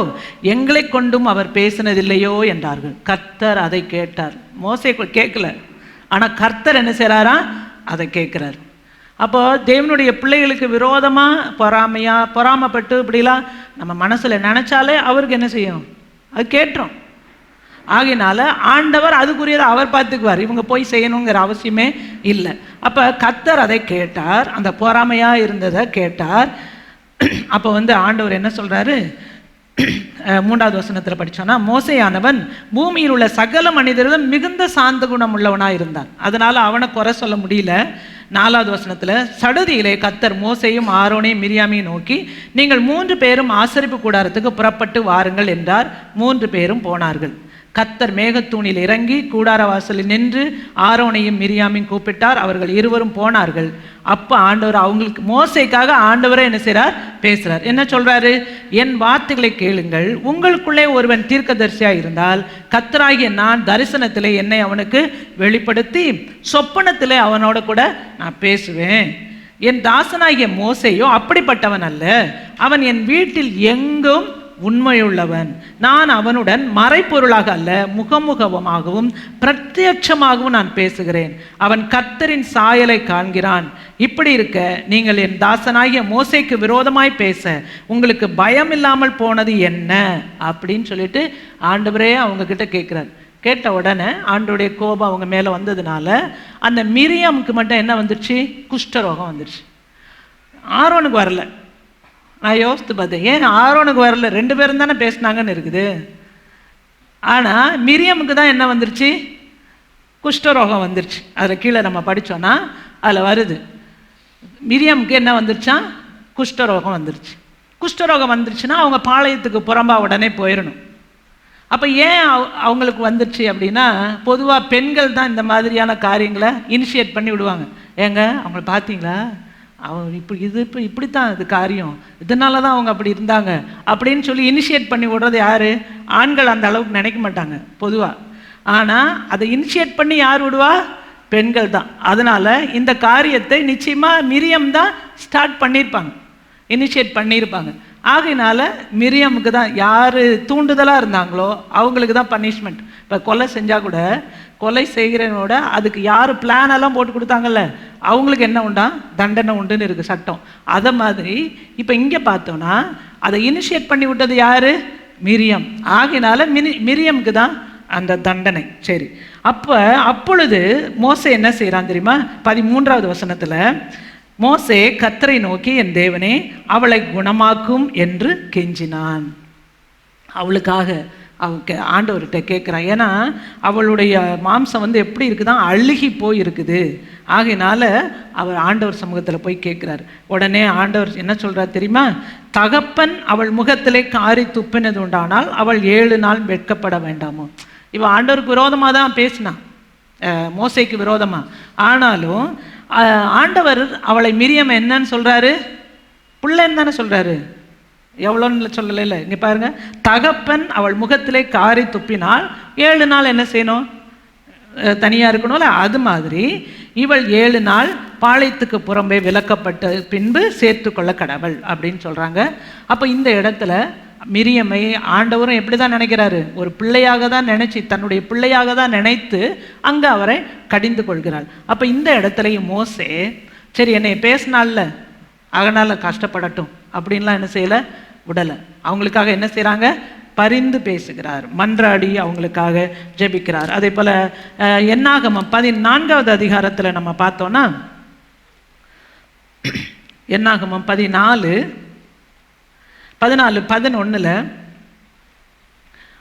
எங்களை கொண்டும் அவர் பேசினதில்லையோ என்றார்கள். கர்த்தர் அதை கேட்டார். மோசை கேட்கல, ஆனால் கர்த்தர் என்ன செய்கிறாரா? அதை கேட்குறார். அப்போ தேவனுடைய பிள்ளைகளுக்கு விரோதமாக பொறாமைப்பட்டு இப்படிலாம் நம்ம மனசில் நினச்சாலே அவருக்கு என்ன செய்யும்? அது கேட்டுரும். ஆகையினால ஆண்டவர் அதுக்குரியதை அவர் பார்த்துக்குவார். இவங்க போய் செய்யணுங்கிற அவசியமே இல்லை. அப்போ கர்த்தர் அதை கேட்டார், அந்த பொறாமையாக இருந்ததை கேட்டார். அப்போ ஆண்டவர் என்ன சொல்கிறாரு? 3வது வசனத்தில் படித்தோன்னா, மோசையானவன் பூமியில் உள்ள சகல மனிதர்களும் மிகுந்த சாந்த குணம் உள்ளவனாக இருந்தான். அதனால் அவனை குறை சொல்ல முடியல. 4வது வசனத்தில், சடுதியிலே கர்த்தர் மோசேயும் ஆரோனையும் மிரியாமையும் நோக்கி, நீங்கள் 3 பேரும் ஆசரிப்பு கூடாரத்துக்கு புறப்பட்டு வாருங்கள் என்றார். 3 பேரும் போனார்கள். கர்த்தர் மேகத்தூணில் இறங்கி கூடார வாசலில் நின்று ஆரோனையும் மிரியாமையும் கூப்பிட்டார். அவர்கள் இருவரும் போனார்கள். அப்போ ஆண்டவர் அவங்களுக்கு, மோசேக்காக ஆண்டவரை என்ன செய்கிறார்? பேசுகிறார். என்ன சொல்கிறாரு? என் வார்த்தைகளை கேளுங்கள். உங்களுக்குள்ளே ஒருவன் தீர்க்கதரிசியாக இருந்தால் கர்த்தராகிய நான் தரிசனத்திலே என்னை அவனுக்கு வெளிப்படுத்தி சொப்பனத்திலே அவனோட கூட நான் பேசுவேன். என் தாசனாகிய மோசேயோ அப்படிப்பட்டவன் அல்ல. அவன் என் வீட்டில் எங்கும் உண்மையுள்ளவன். நான் அவனுடன் மறைப்பொருளாக அல்ல, முகமுகமாகவும் பிரத்யட்சமாகவும் நான் பேசுகிறேன். அவன் கர்த்தரின் சாயலை காண்கிறான். இப்படி இருக்க நீங்கள் என் தாசனாகிய மோசேக்கு விரோதமாய் பேச உங்களுக்கு பயம் இல்லாமல் போனது என்ன அப்படின்னு சொல்லிட்டு ஆண்டவரே அவங்க கிட்ட கேட்குறாரு. கேட்ட உடனே ஆண்டவருடைய கோபம் அவங்க மேலே வந்ததுனால அந்த மிரியாமுக்கு மட்டும் என்ன வந்துடுச்சு? குஷ்டரோகம் வந்துடுச்சு. ஆரோனுக்கு வரல. நான் யோசித்து பார்த்தேன், ஏன் ஆரோனுக்கு வரல? 2 பேரும் தானே பேசினாங்கன்னு இருக்குது. ஆனால் மிரியாமுக்கு தான் என்ன வந்துருச்சு? குஷ்டரோகம் வந்துருச்சு. அதில் கீழே நம்ம படித்தோன்னா அதில் வருது, மிரியாமுக்கு என்ன வந்துருச்சா? குஷ்டரோகம் வந்துருச்சு. குஷ்டரோகம் வந்துருச்சுன்னா அவங்க பாளையத்துக்கு புறம்பா உடனே போயிடணும். அப்போ ஏன் அவங்களுக்கு வந்துருச்சு அப்படின்னா, பொதுவாக பெண்கள் தான் இந்த மாதிரியான காரியங்களை இனிஷியேட் பண்ணி விடுவாங்க. ஏங்க அவங்கள பார்த்தீங்களா, அவங்க இப்படித்தான் இது காரியம், இதனால தான் அவங்க அப்படி இருந்தாங்க அப்படின்னு சொல்லி இனிஷியேட் பண்ணி விடுறது யார்? ஆண்கள் அந்த அளவுக்கு நினைக்க மாட்டாங்க பொதுவாக. ஆனால் அதை இனிஷியேட் பண்ணி யார் விடுவா? பெண்கள் தான். அதனால் இந்த காரியத்தை நிச்சயமாக மிரியம் தான் ஸ்டார்ட் பண்ணியிருப்பாங்க, இனிஷியேட் பண்ணியிருப்பாங்க. ஆகையினால மிரியாமுக்கு தான், யார் தூண்டுதலாக இருந்தாங்களோ அவங்களுக்கு தான் பனிஷ்மெண்ட். இப்போ கொலை செஞ்சால் கூட, கொலை செய்கிறனோட அதுக்கு யார் பிளானெல்லாம் போட்டு கொடுத்தாங்கல்ல அவங்களுக்கு என்ன உண்டா? தண்டனை உண்டுன்னு இருக்குது சட்டம். அதை மாதிரி இப்போ இங்கே பார்த்தோன்னா அதை இனிஷியேட் பண்ணி விட்டது யார்? மிரியம். ஆகையினால மிரியமுக்கு தான் அந்த தண்டனை. சரி, அப்பொழுது மோசே என்ன செய்கிறான் தெரியுமா? 13வது வசனத்தில், மோசே கர்த்தரை நோக்கி, என் தேவனே அவளை குணமாக்கும் என்று கெஞ்சினான். அவளுக்காக ஆண்டவர்கிட்ட கேட்குறான். ஏன்னா அவளுடைய மாம்சம் எப்படி இருக்குதான்? அழுகி போய் இருக்குது. ஆகையினால அவர் ஆண்டவர் சமூகத்தில் போய் கேட்குறாரு. உடனே ஆண்டவர் என்ன சொல்கிறார் தெரியுமா? தகப்பன் அவள் முகத்திலே காரி துப்பினது உண்டானால் அவள் 7 நாள் வெட்கப்பட வேண்டாமோ. இவன் ஆண்டவருக்கு விரோதமாக தான் பேசினான், மோசேக்கு விரோதமாக. ஆனாலும் ஆண்டவர் அவளை மிரியம் என்னன்னு சொல்கிறாரு? பிள்ளைன்னு தானே சொல்கிறாரு, எவ்வளோன்னு சொல்லலை. இங்கே பாருங்க, தகப்பன் அவள் முகத்திலே காரி துப்பினால் 7 நாள் என்ன செய்யணும்? தனியாக இருக்கணும்ல. அது மாதிரி இவள் 7 நாள் பாளையத்துக்கு புறம்பே விலக்கப்பட்ட பின்பு சேர்த்து கொள்ள கடவுள் அப்படின்னு சொல்கிறாங்க. அப்போ இந்த இடத்துல மிரியமை ஆண்டவரும் எப்படி தான் நினைக்கிறாரு? ஒரு பிள்ளையாக தான் நினச்சி, தன்னுடைய பிள்ளையாக தான் நினைத்து அங்கே அவரை கடிந்து கொள்கிறாள். அப்போ இந்த இடத்துலையும் மோசே, சரி என்னை பேசினால அதனால் கஷ்டப்படட்டும் அப்படின்லாம் என்ன செய்யலை, விடலை. அவங்களுக்காக என்ன செய்கிறாங்க? பரிந்து பேசுகிறார், மன்றாடி அவங்களுக்காக ஜெபிக்கிறார். அதே போல் என்னாகமம் 14வது அதிகாரத்தில் நம்ம பார்த்தோன்னா, என்னாகமம் 14:11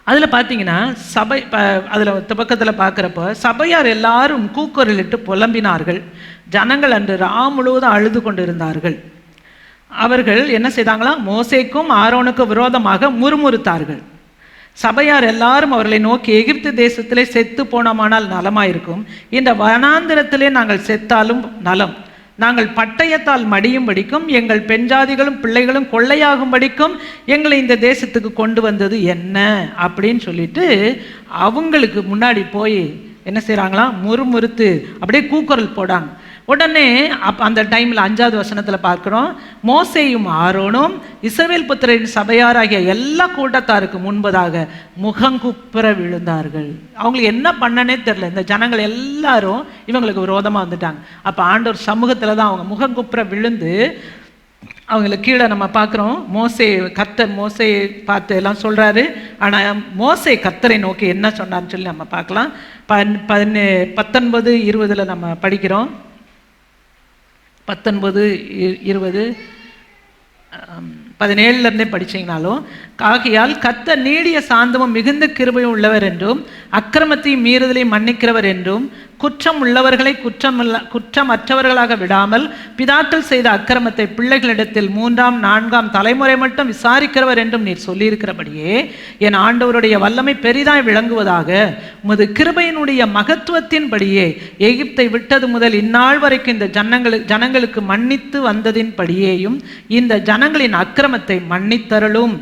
அதில் பார்த்தீங்கன்னா சபை, அதில் பக்கத்தில் பார்க்குறப்போ சபையார் எல்லாரும் கூக்குரலிட்டு புலம்பினார்கள். ஜனங்கள் அன்று ராம் முழுவதும் அழுது கொண்டிருந்தார்கள். அவர்கள் என்ன செய்தாங்களாம்? மோசேக்கும் ஆரோனுக்கும் விரோதமாக முறுமுறுத்தார்கள். சபையார் எல்லாரும் அவர்களை நோக்கி, எகிப்து தேசத்திலே செத்து போனோமானால் நலமாயிருக்கும், இந்த வனாந்திரத்திலே நாங்கள் செத்தாலும் நலம். நாங்கள் பட்டயத்தால் மடியும்படிக்கும் எங்கள் பெண்ஜாதிகளும் பிள்ளைகளும் கொள்ளையாகும்படிக்கும் எங்களை இந்த தேசத்துக்கு கொண்டு வந்தது என்ன அப்படின்னு சொல்லிட்டு அவங்களுக்கு முன்னாடி போய் என்ன செய்கிறாங்களாம்? முறுமுறுத்து அப்படியே கூக்குரல் போடாங்க. உடனே அந்த டைமில் 5வது வசனத்தில் பார்க்குறோம், மோசேயும் ஆரோனும் இஸ்ரவேல் புத்திரரின் சபையாராகிய எல்லா கூட்டத்தாருக்கு முன்பதாக முகங்குப்புற விழுந்தார்கள். அவங்களுக்கு என்ன பண்ணனே தெரில. இந்த ஜனங்கள் எல்லாரும் இவங்களுக்கு விரோதமாக வந்துட்டாங்க. அப்போ ஆண்டவர் சமூகத்தில் தான் அவங்க முகங்குப்புற விழுந்து அவங்களுக்கு கீழே நம்ம பார்க்குறோம். கர்த்தர் மோசையை பார்த்து எல்லாம் சொல்கிறாரு. ஆனால் மோசே கர்த்தரை நோக்கி என்ன சொன்னார்னு சொல்லி நம்ம பார்க்கலாம். 19:20 நம்ம படிக்கிறோம். 19:20 17 படிச்சீங்கனாலும், ஆகையால் கர்த்தர் நீடிய சாந்தமும் மிகுந்த கிருபையும் உள்ளவர் என்றும் அக்கிரமத்தையும் மீறுதலையும் மன்னிக்கிறவர் என்றும் குற்றம் உள்ளவர்களை குற்றமற்றவர்களாக விடாமல் பிதாக்கள் செய்த அக்கிரமத்தை பிள்ளைகளிடத்தில் 3ஆம் 4ஆம் தலைமுறை மட்டும் விசாரிக்கிறவர் என்றும் நீர் சொல்லியிருக்கிறபடியே என் ஆண்டவருடைய வல்லமை பெரிதாய் விளங்குவதாக உமது கிருபையினுடைய மகத்துவத்தின்படியே எகிப்தை விட்டது முதல் இந்நாள் வரைக்கும் இந்த ஜனங்களுக்கு மன்னித்து வந்ததின்படியேயும் இந்த ஜனங்களின் அக்கிரமத்தை மன்னித்தருளும்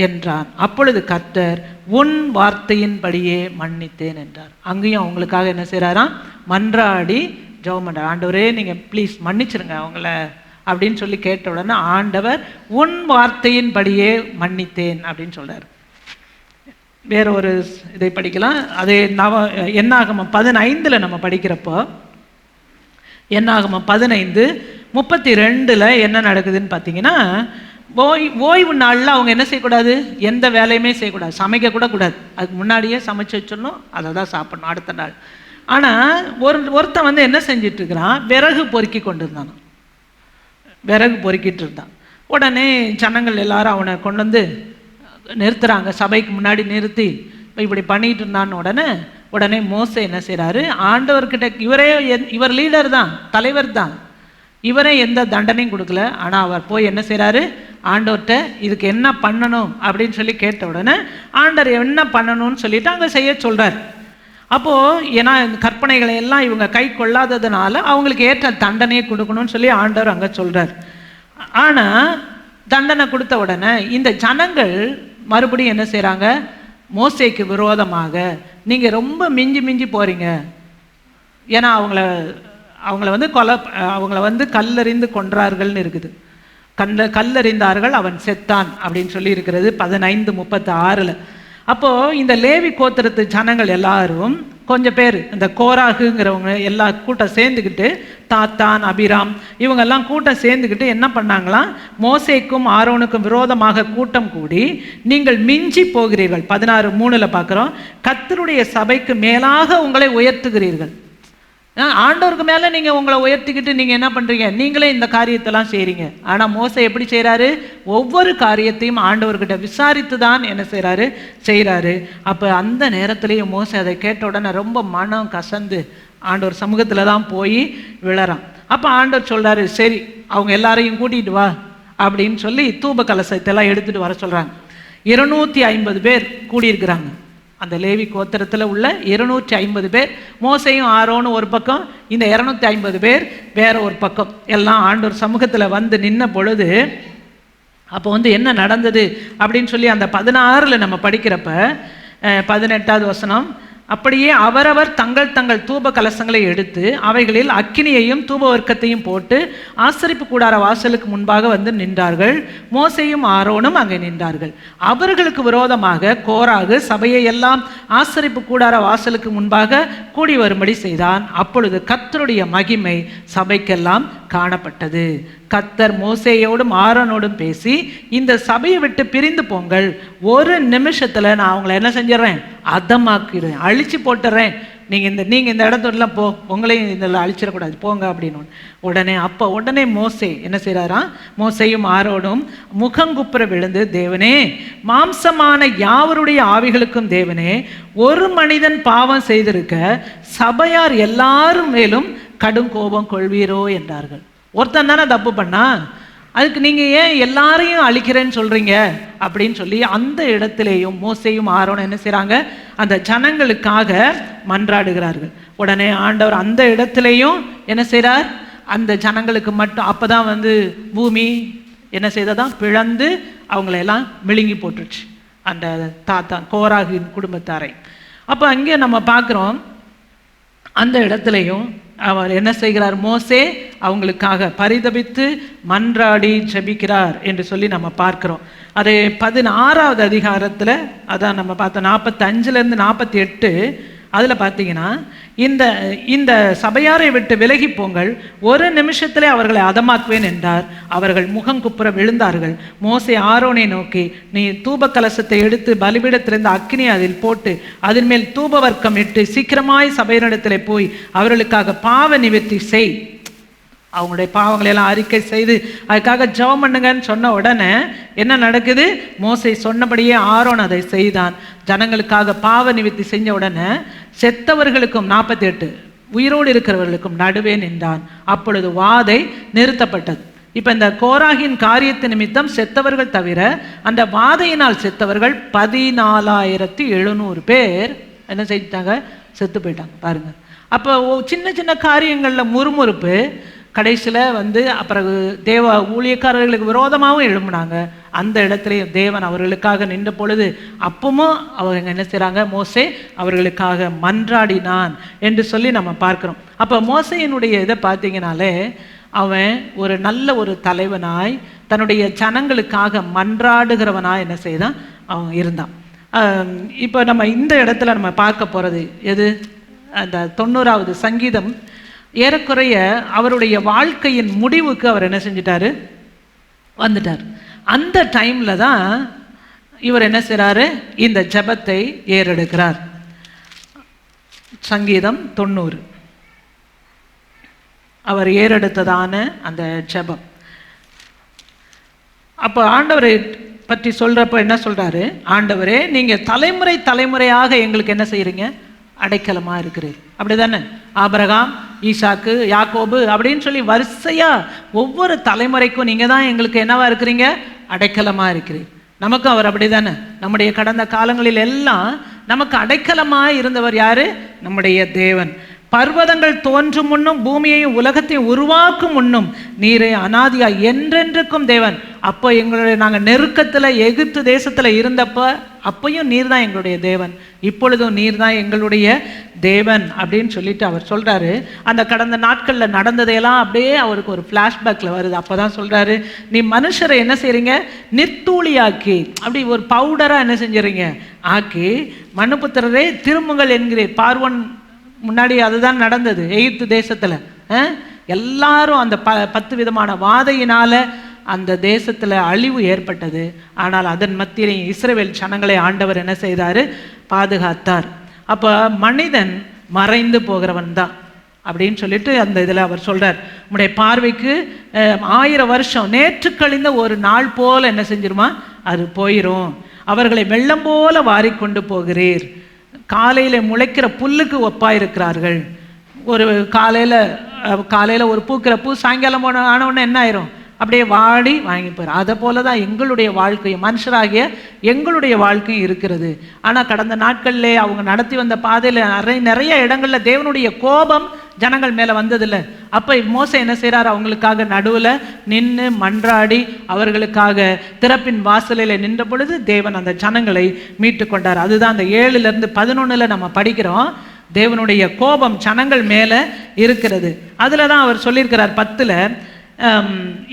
என்றான். அப்பொழுது கர்த்தர் உன் வார்த்தையின்படியே மன்னித்தேன் என்றார். அங்கேயும் அவங்களுக்காக என்ன செய்கிறாராம்? மன்றாடி ஜெபம் பண்றார். ஆண்டவரே நீங்கள் ப்ளீஸ் மன்னிச்சிருங்க அவங்கள அப்படின்னு சொல்லி கேட்ட உடனே ஆண்டவர் உன் வார்த்தையின்படியே மன்னித்தேன் அப்படின்னு சொல்றார். வேற ஒரு இதை படிக்கலாம். அது என்னாகமம் 15 நம்ம படிக்கிறப்போ என்னாகமம் 15:32 என்ன நடக்குதுன்னு பார்த்தீங்கன்னா, ஓய்வு நாளில் அவங்க என்ன செய்யக்கூடாது? எந்த வேலையுமே செய்யக்கூடாது, சமைக்க கூட கூடாது. அதுக்கு முன்னாடியே சமைச்சு வச்சிடணும், அதை தான் சாப்பிடணும் அடுத்த நாள். ஆனால் ஒருத்தன் வந்து என்ன செஞ்சிட்டு இருக்கிறான்? விறகு பொறுக்கி கொண்டு இருந்தான். விறகு பொறுக்கிட்டு இருந்தான். உடனே ஜனங்கள் எல்லாரும் அவனை கொண்டு வந்து நிறுத்துறாங்க, சபைக்கு முன்னாடி நிறுத்தி இப்படி பண்ணிட்டு இருந்தான்னு உடனே மோசே என்ன செய்கிறாரு? ஆண்டவர்கிட்ட இவர் லீடர் தான், தலைவர் தான், இவரே எந்த தண்டனையும் கொடுக்கல. ஆனால் அவர் போய் என்ன செய்கிறாரு? ஆண்டவர்கிட்ட இதுக்கு என்ன பண்ணணும் அப்படின்னு சொல்லி கேட்ட உடனே ஆண்டவர் என்ன பண்ணணும்னு சொல்லிட்டு அங்கே செய்ய சொல்கிறார். அப்போது ஏன்னா இந்த கற்பனைகளை எல்லாம் இவங்க கை கொள்ளாததுனால அவங்களுக்கு ஏற்ற தண்டனையை கொடுக்கணும்னு சொல்லி ஆண்டவர் அங்கே சொல்கிறார். ஆனால் தண்டனை கொடுத்த உடனே இந்த ஜனங்கள் மறுபடியும் என்ன செய்கிறாங்க? மோசேக்கு விரோதமாக நீங்கள் ரொம்ப மிஞ்சி போகிறீங்க, ஏன்னா அவங்கள வந்து கல்லறிந்து கொன்றார்கள்னு இருக்குது. கல்லறிந்தார்கள், அவன் செத்தான் அப்படின்னு சொல்லி இருக்கிறது 15:36. அப்போது இந்த லேவி கோத்திரத்து ஜனங்கள் எல்லாரும் கொஞ்சம் பேர், இந்த கோராகுங்கிறவங்க எல்லா கூட்டம் சேர்ந்துக்கிட்டு, தாத்தான், அபிராம் இவங்கெல்லாம் கூட்டம் சேர்ந்துக்கிட்டு என்ன பண்ணாங்களாம்? மோசேக்கும் ஆரோனுக்கும் விரோதமாக கூட்டம் கூடி, நீங்கள் மிஞ்சி போகிறீர்கள். 16:3 பார்க்குறோம், கர்த்தருடைய சபைக்கு மேலாக உங்களை உயர்த்துகிறீர்கள். ஆண்டவருக்கு மேலே நீங்கள் உங்களை உயர்த்திக்கிட்டு நீங்கள் என்ன பண்ணுறீங்க? நீங்களே இந்த காரியத்தெல்லாம் செய்கிறீங்க. ஆனால் மோசே எப்படி செய்கிறாரு? ஒவ்வொரு காரியத்தையும் ஆண்டவர்கிட்ட விசாரித்து தான் என்ன செய்கிறாரு. அப்போ அந்த நேரத்துலேயும் மோசே அதை கேட்ட உடனே ரொம்ப மனம் கசந்து ஆண்டவர் சமூகத்தில் தான் போய் விழறான். அப்போ ஆண்டவர் சொல்கிறாரு, சரி அவங்க எல்லாரையும் கூட்டிகிட்டு வா அப்படின்னு சொல்லி தூப கலசத்தெல்லாம் எடுத்துகிட்டு வர சொல்கிறாங்க. 250 பேர் கூடியிருக்கிறாங்க. அந்த லேவி கோத்திரத்தில் உள்ள 250 பேர், மோசையும் ஆரோனும் ஒரு பக்கம், இந்த 250 பேர் வேற ஒரு பக்கம், எல்லாம் ஆண்டவர் சமூகத்தில் வந்து நின்ன பொழுது அப்போ வந்து என்ன நடந்தது அப்படின்னு சொல்லி அந்த 16 நம்ம படிக்கிறப்ப 18வது வசனம், அப்படியே அவரவர் தங்கள் தங்கள் தூப கலசங்களை எடுத்து அவைகளில் அக்கினியையும் தூப வர்க்கத்தையும் போட்டு ஆசரிப்பு கூடார வாசலுக்கு முன்பாக வந்து நின்றார்கள். மோசேயும் ஆரோனும் அங்கே நின்றார்கள். அவர்களுக்கு விரோதமாக கோராகு சபையை எல்லாம் ஆசரிப்பு கூடார வாசலுக்கு முன்பாக கூடி வரும்படி செய்தான். அப்பொழுது கர்த்தருடைய மகிமை சபைக்கெல்லாம் காணப்பட்டது. கர்த்தர் மோசேயோடும் ஆரோனோடும் பேசி, இந்த சபையை விட்டு பிரிந்து போங்கள், ஒரு நிமிஷத்தில் நான் அவங்கள என்ன செஞ்சிடறேன்? அதமாக்கிறேன், அழிச்சு போட்டுறேன். நீங்கள் இந்த இடத்துலாம் உங்களையும் இதில் அழிச்சிடக்கூடாது, போங்க அப்படின்னு. உடனே மோசே என்ன செய்கிறாராம்? மோசேயும் ஆரோனும் முகங்குப்புற விழுந்து, தேவனே, மாம்சமான யாவருடைய ஆவிகளுக்கும் தேவனே, ஒரு மனிதன் பாவம் செய்திருக்க சபையார் எல்லாரும் மேலும் கடும் கோபம் கொள்வீரோ என்றார்கள். ஒருத்தன் தானே தப்பு பண்ணா, அதுக்கு நீங்கள் ஏன் எல்லாரையும் அழிக்கிறேன்னு சொல்கிறீங்க அப்படின்னு சொல்லி அந்த இடத்திலேயும் மோசேயும் ஆரோனும் என்ன செய்கிறாங்க? அந்த ஜனங்களுக்காக மன்றாடுகிறார்கள். உடனே ஆண்டவர் அந்த இடத்துலையும் என்ன செய்கிறார்? அந்த ஜனங்களுக்கு மட்டும் அப்போ தான் வந்து பூமி என்ன செய்ததான்? பிளந்து அவங்களெல்லாம் விழுங்கி போட்டுருச்சு, அந்த தாத்தான் கோராகின் குடும்பத்தாரை. அப்போ அங்கே நம்ம பார்க்குறோம், அந்த இடத்துலையும் அவர் என்ன செய்கிறார்? மோசே அவங்களுக்காக பரிதபித்து மன்றாடி ஜெபிக்கிறார் என்று சொல்லி நம்ம பார்க்கிறோம். அது 16வது அதிகாரத்தில் அதான் நம்ம பார்த்தோம், 45லேருந்து 48. அதில் பார்த்தீங்கன்னா, இந்த சபையாரை விட்டு விலகி போங்கள், ஒரு நிமிஷத்திலே அவர்களை அதமாக்குவேன் என்றார். அவர்கள் முகங்குப்புற விழுந்தார்கள். மோசே ஆரோனை நோக்கி, நீ தூப கலசத்தை எடுத்து பலிபீடத்திலிருந்து அக்கினி அதில் போட்டு அதன் மேல் தூப வர்க்கம் இட்டு சீக்கிரமாய் சபையினிடத்தில் போய் அவர்களுக்காக பாவ நிவர்த்தி செய். அவங்களுடைய பாவங்களை எல்லாம் அறிக்கை செய்து அதுக்காக ஜெபம் பண்ணுங்கன்னு சொன்ன உடனே என்ன நடக்குது? மோசே சொன்னபடியே ஆரோன் அதை செய்தான். ஜனங்களுக்காக பாவ நிவர்த்தி செஞ்ச உடனே செத்தவர்களுக்கும் 48 உயிரோடு இருக்கிறவர்களுக்கும் நடுவே நின்றான். அப்பொழுது வாதை நிறுத்தப்பட்டது. இப்போ இந்த கோராகின் காரியத்து நிமித்தம் செத்தவர்கள் தவிர அந்த வாதையினால் செத்தவர்கள் 14,700 பேர் என்ன செஞ்சிட்டாங்க, செத்து போயிட்டாங்க பாருங்க. அப்போ சின்ன சின்ன காரியங்களில் முறுமுறுப்பு கடைசியில் அப்புறம் தேவ ஊழியக்காரர்களுக்கு விரோதமாகவும் எழும்பினாங்க. அந்த இடத்துல தேவன் அவர்களுக்காக நின்ற பொழுது அப்பவும் அவங்க என்ன செய்கிறாங்க, மோசே அவர்களுக்காக மன்றாடினான் என்று சொல்லி நம்ம பார்க்குறோம். அப்போ மோசேயினுடைய இதை பார்த்தீங்கனாலே அவன் ஒரு நல்ல ஒரு தலைவனாய் தன்னுடைய ஜனங்களுக்காக மன்றாடுகிறவனாய் என்ன செய்தான், அவன் இருந்தான். இப்போ நம்ம இந்த இடத்துல நம்ம பார்க்க போகிறது எது, அந்த 90வது சங்கீதம். ஏறக்குறைய அவருடைய வாழ்க்கையின் முடிவுக்கு அவர் என்ன செஞ்சிட்டாரு, வந்துட்டார். அந்த டைமில் தான் இவர் என்ன செய்கிறாரு, இந்த ஜெபத்தை ஏறெடுக்கிறார். சங்கீதம் 90 அவர் ஏறெடுத்ததான அந்த ஜெபம். அப்போ ஆண்டவரை பற்றி சொல்கிறப்ப என்ன சொல்கிறாரு, ஆண்டவரே நீங்கள் தலைமுறை தலைமுறையாக எங்களுக்கு என்ன செய்கிறீங்க, அடைக்கலமாக இருக்கிறீர். அப்படி தானே, ஆபிரகாம், ஈசாக்கு, யாக்கோபு அப்படின்னு சொல்லி வரிசையாக ஒவ்வொரு தலைமுறைக்கும் நீங்கள் தான் எங்களுக்கு என்னவா இருக்கிறீங்க, அடைக்கலமாக இருக்கிறீர். நமக்கும் அவர் அப்படி தானே, நம்முடைய கடந்த காலங்களில் எல்லாம் நமக்கு அடைக்கலமாக இருந்தவர் யார், நம்முடைய தேவன். பர்வதங்கள் தோன்றும் முன்னும் பூமியையும் உலகத்தையும் உருவாக்கும் முன்னும் நீரே அனாதியா என்றென்றுக்கும் தேவன். அப்போ எங்களுடைய நாங்கள் நெருக்கத்தில் எகிப்து தேசத்தில் இருந்தப்போ அப்பையும் நீர் தான் எங்களுடைய தேவன், இப்பொழுதும் நீர் தான் எங்களுடைய தேவன் அப்படின்னு சொல்லிட்டு அவர் சொல்கிறாரு. அந்த கடந்த நாட்களில் நடந்ததையெல்லாம் அப்படியே அவருக்கு ஒரு ஃப்ளாஷ்பேக்கில் வருது. அப்போ தான் சொல்கிறாரு, நீ மனுஷரை என்ன செய்கிறீங்க, நிர்த்தூளியாக்கி அப்படி ஒரு பவுடராக என்ன செஞ்சுறீங்க ஆக்கி, மனுபுத்திரரே திரும்புங்கள் என்கிறீர். பார்வன் முன்னாடி அதுதான் நடந்தது எகிப்து தேசத்தில். எல்லாரும் அந்த 10 விதமான வாதையினால் அந்த தேசத்தில் அழிவு ஏற்பட்டது. ஆனால் அதன் மத்தியிலே இஸ்ரவேல் ஜனங்களை ஆண்டவர் என்ன செய்தார், பாதுகாத்தார். அப்போ மனிதன் மறைந்து போகிறவன் தான் அப்படின்னு சொல்லிட்டு அந்த இதில் அவர் சொல்கிறார், உம்முடைய பார்வைக்கு 1000 வருஷம் நேற்று கழிந்த ஒரு நாள் போல் என்ன செஞ்சிருமா, அது போயிடும். அவர்களை வெள்ளம் போல வாரிக்கொண்டு போகிறீர். காலையில் முளைக்கிற புல்லுக்கு ஒப்பாயிருக்கிறார்கள். ஒரு காலையில் ஒரு பூக்கிற பூ சாயங்காலம் ஆனவுடனே என்ன ஆயிரும், அப்படியே வாடி வாங்கி போயிடும். அதை போல தான் எங்களுடைய வாழ்க்கையும் மனுஷராகிய எங்களுடைய வாழ்க்கையும் இருக்கிறது. ஆனால் கடந்த நாட்களிலே அவங்க நடத்தி வந்த பாதையில் நிறைய இடங்களில் தேவனுடைய கோபம் ஜனங்கள் மேலே வந்ததில்லை. அப்போ மோசே என்ன செய்கிறார், அவங்களுக்காக நடுவில் நின்று மன்றாடி அவர்களுக்காக திறப்பின் வாசலில் நின்ற பொழுது தேவன் அந்த ஜனங்களை மீட்டு கொண்டார். அதுதான் அந்த 7லேருந்து 11 நம்ம படிக்கிறோம். தேவனுடைய கோபம் ஜனங்கள் மேலே இருக்கிறது. அதில் தான் அவர் சொல்லியிருக்கிறார் 10ல்,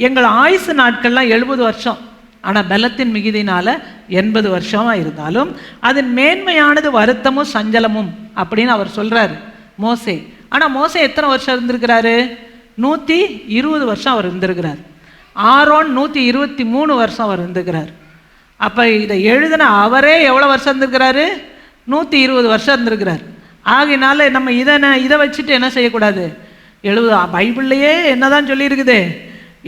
எங்கள் ஆயுசு நாட்கள்லாம் 70 வருஷம், ஆனால் பலத்தின் மிகுதினால் 80 வருஷமாக இருந்தாலும் அதன் மேன்மையானது வருத்தமும் சஞ்சலமும் அப்படின்னு அவர் சொல்கிறார் மோசே. ஆனால் மோசே எத்தனை வருஷம் இருந்திருக்கிறாரு, 120 வருஷம் அவர் இருந்திருக்கிறார். ஆரோன் 123 வருஷம் அவர் இருந்திருக்கிறார். அப்போ இதை எழுதின அவரே எவ்வளோ வருஷம் இருந்திருக்கிறாரு, 120 வருஷம் இருந்திருக்கிறார். ஆகினால நம்ம இதை வச்சுட்டு என்ன செய்யக்கூடாது, 70 பைபிள்லையே என்ன தான் சொல்லியிருக்குது,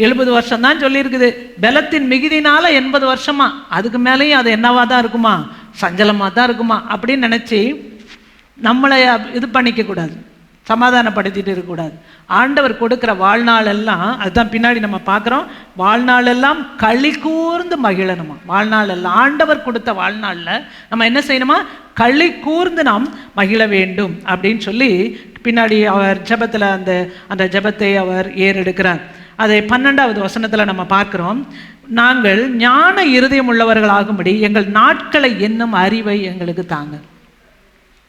70 வருஷம் தான் சொல்லியிருக்குது. பலத்தின் மிகுதினால 80 வருஷமா, அதுக்கு மேலேயும் அது என்னவா தான் இருக்குமா, சஞ்சலமாக தான் இருக்குமா அப்படின்னு நினச்சி நம்மளை இது பண்ணிக்கக்கூடாது, சமாதானப்படுத்திட்டு இருக்கக்கூடாது. ஆண்டவர் கொடுக்குற வாழ்நாள் எல்லாம் அதுதான் பின்னாடி நம்ம பார்க்குறோம், வாழ்நாள் எல்லாம் களி கூர்ந்து மகிழணுமா. வாழ்நாள் எல்லாம் ஆண்டவர் கொடுத்த வாழ்நாளில் நம்ம என்ன செய்யணுமா, களி கூர்ந்து நாம் மகிழ வேண்டும் அப்படின்னு சொல்லி பின்னாடி அவர் ஜெபத்தில் அந்த ஜெபத்தை அவர் ஏறெடுக்கிறார். அதை 12வது வசனத்தில் நம்ம பார்க்குறோம், நாங்கள் ஞான இருதயம் உள்ளவர்களாகும்படி எங்கள் நாட்களை என்னும் அறிவை எங்களுக்கு தாங்க.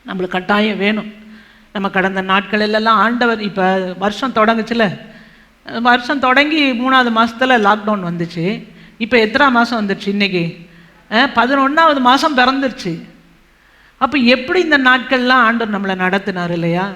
நம்மளுக்கு கட்டாயம் வேணும். நம்ம கடந்த நாட்களெல்லாம் ஆண்டவர், இப்போ வருஷம் தொடங்குச்சுல, வருஷம் தொடங்கி 3வது மாதத்தில் லாக்டவுன் வந்துச்சு. இப்போ எத்தனாம் மாதம் வந்துடுச்சு, இன்றைக்கி 11வது மாதம் பிறந்துருச்சு. அப்போ எப்படி இந்த நாட்கள்லாம் ஆண்டவர் நம்மளை நடத்தினார் இல்லையா,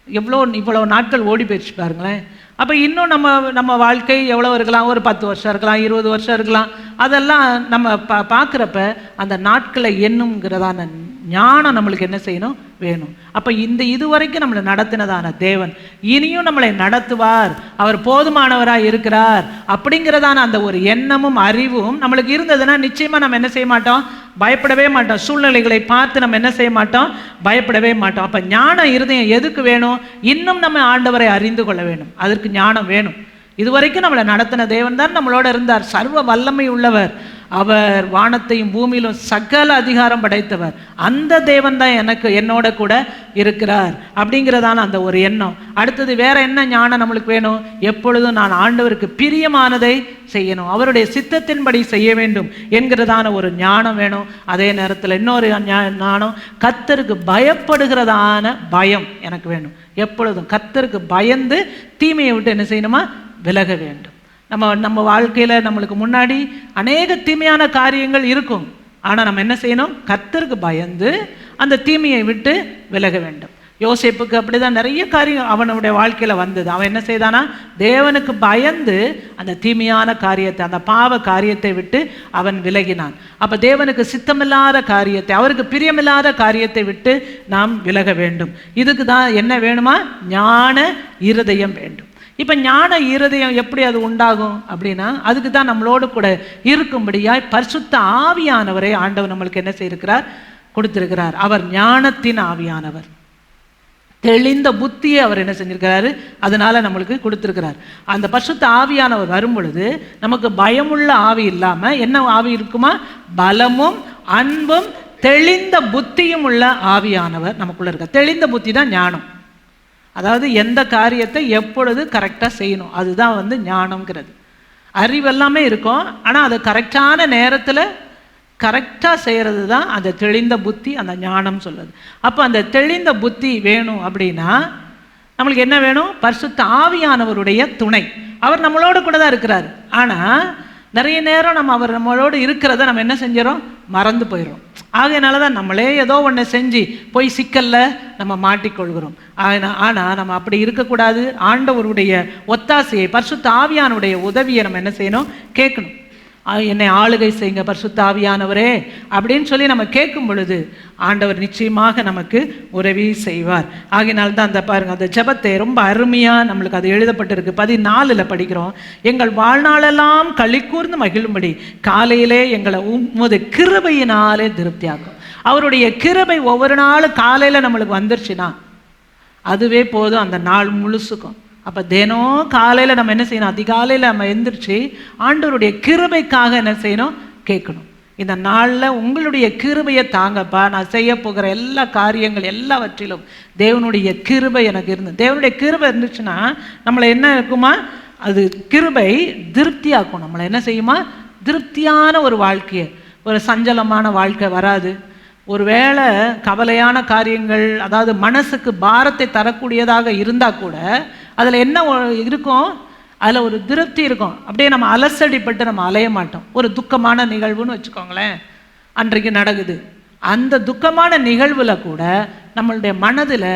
இவ்வளோ நாட்கள் ஓடி போயிடுச்சு பாருங்களேன். அப்போ இன்னும் நம்ம வாழ்க்கை எவ்வளோ இருக்கலாம், ஒரு 10 வருஷம் இருக்கலாம், 20 வருஷம் இருக்கலாம். அதெல்லாம் நம்ம பார்க்குறப்ப அந்த நாட்களை எண்ணுங்கிறதான ஞானம் நம்மளுக்கு என்ன செய்யணும், வேணும். அப்போ இதுவரைக்கும் நம்மளை நடத்தினதான தேவன் இனியும் நம்மளை நடத்துவார், அவர் போதுமானவராக இருக்கிறார் அப்படிங்கிறதான அந்த ஒரு எண்ணமும் அறிவும் நம்மளுக்கு இருந்ததுன்னா நிச்சயமாக நம்ம என்ன செய்ய மாட்டோம், பயப்படவே மாட்டோம். சூழ்நிலைகளை பார்த்து நம்ம என்ன செய்ய மாட்டோம்? பயப்படவே மாட்டோம். அப்போ ஞான இருதயம் எதுக்கு வேணும்? இன்னும் நம்ம ஆண்டவரை அறிந்து கொள்ள வேணும். அதற்கு ஞானம் வேணும். இதுவரைக்கும் நம்மளை நடத்தின தேவன் தான் நம்மளோட இருந்தார். சர்வ வல்லமை உள்ளவர் அவர், வானத்தையும் பூமியிலும் சகல அதிகாரம் படைத்தவர். அந்த தேவன் தான் என்னோட கூட இருக்கிறார் அப்படிங்கிறதான அந்த ஒரு எண்ணம். அடுத்தது வேற என்ன ஞானம் நம்மளுக்கு வேணும்? எப்பொழுதும் நான் ஆண்டவருக்கு பிரியமானதை செய்யணும், அவருடைய சித்தத்தின்படி செய்ய வேண்டும் என்கிறதான ஒரு ஞானம் வேணும். அதே நேரத்தில் இன்னொரு ஞானம், கர்த்தருக்கு பயப்படுகிறதான பயம் எனக்கு வேணும். எப்பொழுதும் கர்த்தருக்கு பயந்து தீமையை விட்டு என்ன செய்யணுமா? விலக வேண்டும். நம்ம வாழ்க்கையில் நம்மளுக்கு முன்னாடி அநேக தீமையான காரியங்கள் இருக்கும். ஆனால் நம்ம என்ன செய்யணும்? கர்த்தருக்கு பயந்து அந்த தீமையை விட்டு விலக வேண்டும். யோசேப்புக்கு அப்படிதான் நிறைய காரியம் அவனுடைய வாழ்க்கையில் வந்தது. அவன் என்ன செய்தானா? தேவனுக்கு பயந்து அந்த தீமையான காரியத்தை, அந்த பாவ காரியத்தை விட்டு அவன் விலகினான். அப்போ தேவனுக்கு சித்தமில்லாத காரியத்தை, அவருக்கு பிரியமில்லாத காரியத்தை விட்டு நாம் விலக வேண்டும். இதுக்கு தான் என்ன வேணுமா? ஞான இருதயம் வேண்டும். இப்போ ஞான இருதயம் எப்படி அது உண்டாகும் அப்படின்னா, அதுக்கு தான் நம்மளோடு கூட இருக்கும்படியாய் பரிசுத்த ஆவியானவரை ஆண்டவர் நம்மளுக்கு என்ன செய்திருக்கிறார்? கொடுத்திருக்கிறார். அவர் ஞானத்தின் ஆவியானவர். தெளிந்த புத்தியை அவர் என்ன செஞ்சிருக்கிறாரு? அதனால நம்மளுக்கு கொடுத்திருக்கிறார். அந்த பரிசுத்த ஆவியானவர் வரும் பொழுது நமக்கு பயமுள்ள ஆவி இல்லாம என்ன ஆவி இருக்குமா? பலமும் அன்பும் தெளிந்த புத்தியும் உள்ள ஆவியானவர் நமக்குள்ள இருக்க. தெளிந்த புத்தி தான் ஞானம். அதாவது எந்த காரியத்தை எப்பொழுது கரெக்டாக செய்யணும், அதுதான் ஞானம்ங்கிறது. அறிவெல்லாமே இருக்கும், ஆனால் அதை கரெக்டான நேரத்தில் கரெக்டாக செய்கிறது தான் அந்த தெளிந்த புத்தி, அந்த ஞானம் சொல்லுது. அப்போ அந்த தெளிந்த புத்தி வேணும் அப்படின்னா நம்மளுக்கு என்ன வேணும்? பரிசுத்த ஆவியானவருடைய துணை. அவர் நம்மளோட கூட தான் இருக்கிறார். ஆனால் நிறைய நேரம் அவர் நம்மளோடு இருக்கிறத நம்ம என்ன செஞ்சிடறோம்? மறந்து போயிடும். ஆகையினால தான் நம்மளே ஏதோ ஒன்று செஞ்சு போய் சிக்கல்ல நம்ம மாட்டிக்கொள்கிறோம். ஆனால் நம்ம அப்படி இருக்கக்கூடாது. ஆண்டவருடைய ஒத்தாசையை, பரிசுத்த ஆவியானுடைய உதவியை நம்ம என்ன செய்யணும்? கேட்கணும். என்னை ஆளுகை செய்யுங்க பரிசுத்த ஆவியானவரே அப்படின்னு சொல்லி நம்ம கேட்கும் பொழுது ஆண்டவர் நிச்சயமாக நமக்கு உதவி செய்வார். ஆகையினால்தான் அந்த பாருங்க, அந்த ஜெபத்தை ரொம்ப அருமையாக நம்மளுக்கு அது எழுதப்பட்டிருக்கு. 14 படிக்கிறோம். எங்கள் வாழ்நாளெல்லாம் களி கூர்ந்து மகிழும்படி காலையிலே எங்களை உமது கிருபையினாலே திருப்தியாக்கும். அவருடைய கிருபை ஒவ்வொரு நாளும் காலையில் நம்மளுக்கு வந்துருச்சுன்னா அதுவே போதும் அந்த நாள் முழுசுக்கும். அப்போ தினம் காலையில் நம்ம என்ன செய்யணும்? அதிகாலையில் நம்ம எந்திரிச்சு ஆண்டவருடைய கிருபைக்காக என்ன செய்யணும்? கேட்கணும். இந்த நாளில் உங்களுடைய கிருபையை தாங்கப்பா, நான் செய்ய போகிற எல்லா காரியங்கள் எல்லாவற்றிலும் தேவனுடைய கிருபை எனக்கு இருந்து, தேவனுடைய கிருபை இருந்துச்சுன்னா நம்மளை என்ன இருக்குமா? அது கிருபை திருப்தியாக்கும். நம்மளை என்ன செய்யுமா? திருப்தியான ஒரு வாழ்க்கையை, ஒரு சஞ்சலமான வாழ்க்கை வராது. ஒருவேளை கவலையான காரியங்கள், அதாவது மனசுக்கு பாரத்தை தரக்கூடியதாக இருந்தால் கூட அதில் என்ன இருக்கும்? அதில் ஒரு திருப்தி இருக்கும். அப்படியே நம்ம அலசடிப்பட்டு நம்ம அலைய மாட்டோம். ஒரு துக்கமான நிகழ்வுன்னு வச்சுக்கோங்களேன், அன்றைக்கு நடக்குது. அந்த துக்கமான நிகழ்வில் கூட நம்மளுடைய மனதில்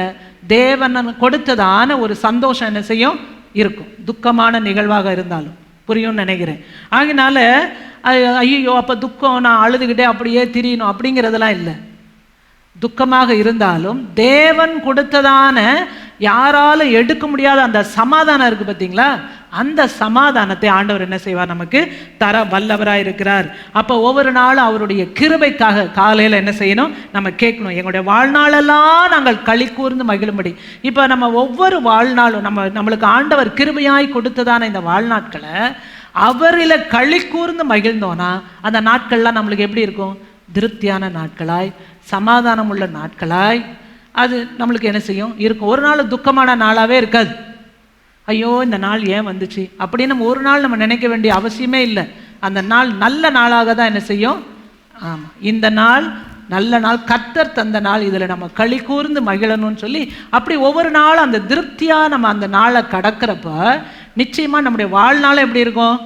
தேவன் கொடுத்ததான ஒரு சந்தோஷம் என்ன செய்யும்? இருக்கும். துக்கமான நிகழ்வாக இருந்தாலும் புரியும்னு நினைக்கிறேன். ஆகினால ஐயோ அப்போ துக்கம், நான் அழுதுகிட்டே அப்படியே திரியணும் அப்படிங்கிறதெல்லாம் இல்லை. துக்கமாக இருந்தாலும் தேவன் கொடுத்ததான, யாராலும் எடுக்க முடியாத அந்த சமாதானம் இருக்குது பார்த்தீங்களா? அந்த சமாதானத்தை ஆண்டவர் என்ன செய்வார்? நமக்கு தர வல்லவராக இருக்கிறார். அப்போ ஒவ்வொரு நாளும் அவருடைய கிருபைக்காக காலையில் என்ன செய்யணும்? நம்ம கேட்கணும். எங்களுடைய வாழ்நாளெல்லாம் நாங்கள் களி கூர்ந்து மகிழும்படி. இப்போ நம்ம ஒவ்வொரு வாழ்நாளும் நம்மளுக்கு ஆண்டவர் கிருபையாய் கொடுத்ததான இந்த வாழ்நாட்களை அவரில் களி கூர்ந்து மகிழ்ந்தோன்னா அந்த நாட்கள்லாம் நம்மளுக்கு எப்படி இருக்கும்? திருப்தியான நாட்களாய், சமாதானம் உள்ள நாட்களாய் அது நம்மளுக்கு என்ன செய்யும்? இருக்கும். ஒரு நாள் துக்கமான நாளாகவே இருக்காது. ஐயோ இந்த நாள் ஏன் வந்துச்சு அப்படின்னு ஒரு நாள் நம்ம நினைக்க வேண்டிய அவசியமே இல்லை. அந்த நாள் நல்ல நாளாக தான் என்ன செய்யும்? ஆமாம், இந்த நாள் நல்ல நாள், கர்த்தர் தந்த நாள், இதில் நம்ம களி கூர்ந்து மகிழணும்னு சொல்லி அப்படி ஒவ்வொரு நாளும் அந்த திருப்தியாக நம்ம அந்த நாளை கடக்கிறப்ப நிச்சயமாக நம்முடைய வாழ்நாள் எப்படி இருக்கும்?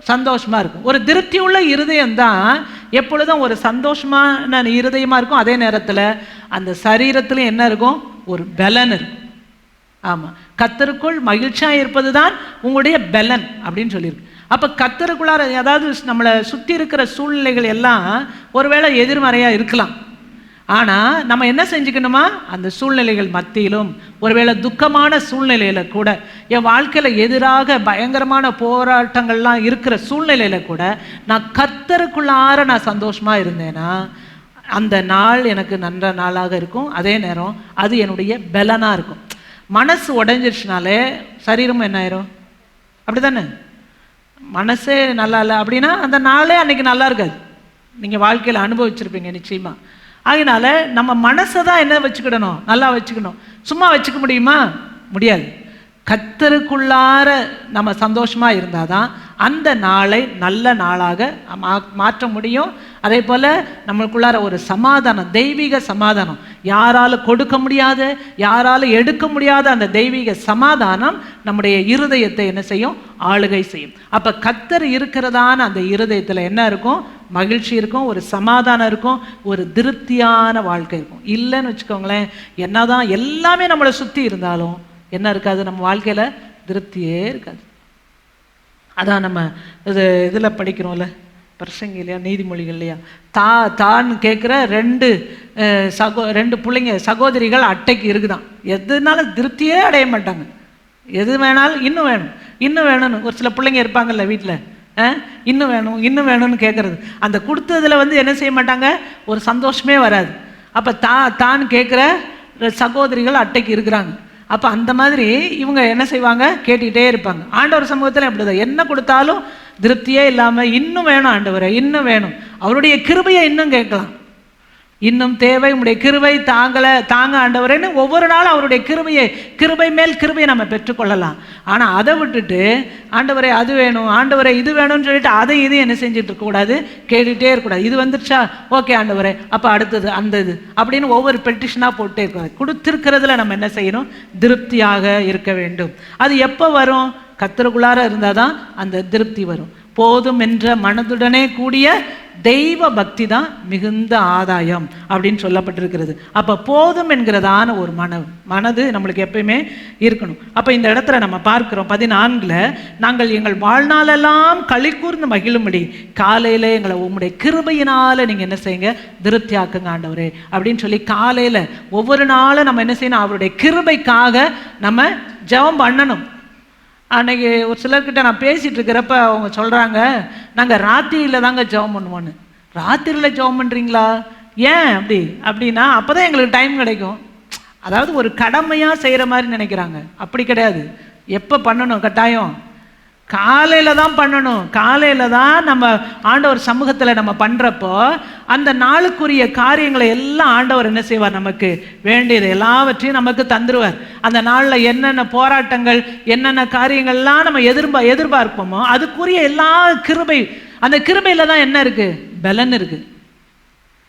சந்தோஷமாக இருக்கும். ஒரு திருப்தி உள்ள இருதயம் தான் எப்பொழுதும் ஒரு சந்தோஷமான இருதயமாக இருக்கும். அதே நேரத்தில் அந்த சரீரத்தில் என்ன இருக்கும்? ஒரு பலன் இருக்கும். ஆமாம், கர்த்தருக்குள் மகிழ்ச்சியாக இருப்பது தான் உங்களுடைய பலன் அப்படின்னு சொல்லியிருக்கு. அப்போ கர்த்தருக்குள்ளார, அதாவது நம்மளை சுற்றி இருக்கிற சூழ்நிலைகள் எல்லாம் ஒருவேளை எதிர்மறையாக இருக்கலாம். ஆனால் நம்ம என்ன செஞ்சுக்கணுமா, அந்த சூழ்நிலைகள் மத்தியிலும், ஒருவேளை துக்கமான சூழ்நிலையில் கூட, என் வாழ்க்கையில் எதிராக பயங்கரமான போராட்டங்கள்லாம் இருக்கிற சூழ்நிலையில் கூட நான் கர்த்தருக்குள்ளார நான் சந்தோஷமாக இருந்தேன்னா அந்த நாள் எனக்கு நல்ல நாளாக இருக்கும். அதே நேரம் அது என்னுடைய பலனாக இருக்கும். மனசு உடைஞ்சிருச்சுனாலே சரீரம் என்ன ஆயிரும்? அப்படி தானே? மனசே நல்லா இல்லை அப்படின்னா அந்த நாளே அன்றைக்கி நல்லா இருக்காது. நீங்கள் வாழ்க்கையில் அனுபவிச்சிருப்பீங்க நிச்சயமாக. அதனால நம்ம மனசை தான் என்ன வச்சுக்கிடணும், நல்லா வச்சுக்கணும். சும்மா வச்சுக்க முடியுமா? முடியாது. கர்த்தருக்குள்ளார நம்ம சந்தோஷமாக இருந்தால் தான் அந்த நாளை நல்ல நாளாக மாற்ற முடியும். அதே போல் நம்மளுக்குள்ளார ஒரு சமாதானம், தெய்வீக சமாதானம், யாரால் கொடுக்க முடியாத, யாரால் எடுக்க முடியாத அந்த தெய்வீக சமாதானம் நம்முடைய இருதயத்தை என்ன செய்யும்? ஆளுகை செய்யும். அப்போ கர்த்தர் இருக்கிறதான அந்த இருதயத்தில் என்ன இருக்கும்? மகிழ்ச்சி இருக்கும், ஒரு சமாதானம் இருக்கும், ஒரு திருப்தியான வாழ்க்கை இருக்கும். இல்லைன்னு வச்சுக்கோங்களேன், என்னதான் எல்லாமே நம்மளை சுற்றி இருந்தாலும் என்ன இருக்காது? நம்ம வாழ்க்கையில் திருப்தியே இருக்காது. அதான் நம்ம இதில் படிக்கிறோம்ல, பிரசங்க இல்லையா, நீதிமொழிகள் இல்லையா, தான் கேட்குற ரெண்டு பிள்ளைங்க சகோதரிகள் அட்டைக்கு இருக்குதான். எதுனாலும் திருப்தியே அடைய மாட்டாங்க. எது வேணாலும் இன்னும் வேணும், இன்னும் வேணும்னு. ஒரு சில பிள்ளைங்க இருப்பாங்கல்ல வீட்டில், இன்னும் வேணும் இன்னும் வேணும்னு கேட்குறது. அந்த கொடுத்ததில் என்ன செய்ய மாட்டாங்க? ஒரு சந்தோஷமே வராது. அப்போ தான் கேட்குற சகோதரிகள் அட்டைக்கு இருக்கிறாங்க. அப்போ அந்த மாதிரி இவங்க என்ன செய்வாங்க? கேட்டுக்கிட்டே இருப்பாங்க. ஆண்டவர் சமூகத்தில் அப்படிதான், என்ன கொடுத்தாலும் திருப்தியே இல்லாமல் இன்னும் வேணும் ஆண்டவரை, இன்னும் வேணும், அவருடைய கிருபையை இன்னும் கேட்கலாம், இன்னும் தேவை, உங்களுடைய கிருபை தாங்க ஆண்டவரேன்னு ஒவ்வொரு நாளும் அவருடைய கிருபை மேல் கிருபையை நம்ம பெற்றுக்கொள்ளலாம். ஆனால் அதை விட்டுட்டு ஆண்டவரே அது வேணும், ஆண்டவரே இது வேணும்னு சொல்லிட்டு அதை இதையும் என்ன செஞ்சுட்டு இருக்கக்கூடாது, கேட்டுகிட்டே இருக்கக்கூடாது. இது வந்துருச்சா, ஓகே ஆண்டவரே, அப்போ அடுத்தது அந்த இது அப்படின்னு ஒவ்வொரு பெட்டிஷனாக போட்டே இருக்கக்கூடாது. கொடுத்துருக்கிறதுல நம்ம என்ன செய்யணும்? திருப்தியாக இருக்க வேண்டும். அது எப்போ வரும்? கர்த்தருக்குள்ளார இருந்தால் தான் அந்த திருப்தி வரும். போதும் என்ற மனதுடனே கூடிய தெய்வ பக்தி தான் மிகுந்த ஆதாயம் அப்படின்னு சொல்லப்பட்டிருக்கிறது. அப்போ போதும் என்கிறதான ஒரு மனது நம்மளுக்கு எப்பயுமே இருக்கணும். அப்போ இந்த இடத்துல நம்ம பார்க்கிறோம் 14, நாங்கள் எங்கள் வாழ்நாளெல்லாம் களி கூர்ந்து மகிழும்படி காலையில் எங்களை உங்களுடைய கிருபையினால் நீங்கள் என்ன செய்யுங்க? திருப்தியாக்குங்க ஆண்டவரே அப்படின்னு சொல்லி காலையில் ஒவ்வொரு நாளும் நம்ம என்ன செய்யணும்? அவருடைய கிருபைக்காக நம்ம ஜெபம் பண்ணணும். அன்றைக்கி ஒரு சிலர்கிட்ட நான் பேசிகிட்டு இருக்கிறப்ப அவங்க சொல்கிறாங்க, நாங்கள் ராத்திரியில் தாங்க ஜெபம் பண்ணுவோன்னு. ராத்திரியில் ஜெபம் பண்ணுறீங்களா? ஏன் அப்படின்னா அப்போ தான் எங்களுக்கு டைம் கிடைக்கும். அதாவது ஒரு கடமையாக செய்கிற மாதிரி நினைக்கிறாங்க. அப்படி கிடையாது. எப்போ பண்ணணும்? கட்டாயம் காலையில் தான் பண்ணணும். காலையில் தான் நம்ம ஆண்டவர் சமூகத்தில் நம்ம பண்ணுறப்போ அந்த நாளுக்குரிய காரியங்களை எல்லாம் ஆண்டவர் என்ன செய்வார்? நமக்கு வேண்டியது எல்லாவற்றையும் நமக்கு தந்துடுவார். அந்த நாளில் என்னென்ன போராட்டங்கள், என்னென்ன காரியங்கள்லாம் நம்ம எதிர்பார்ப்போமோ அதுக்குரிய எல்லா கிருபை, அந்த கிருபையில் தான் என்ன இருக்குது? பலன் இருக்குது.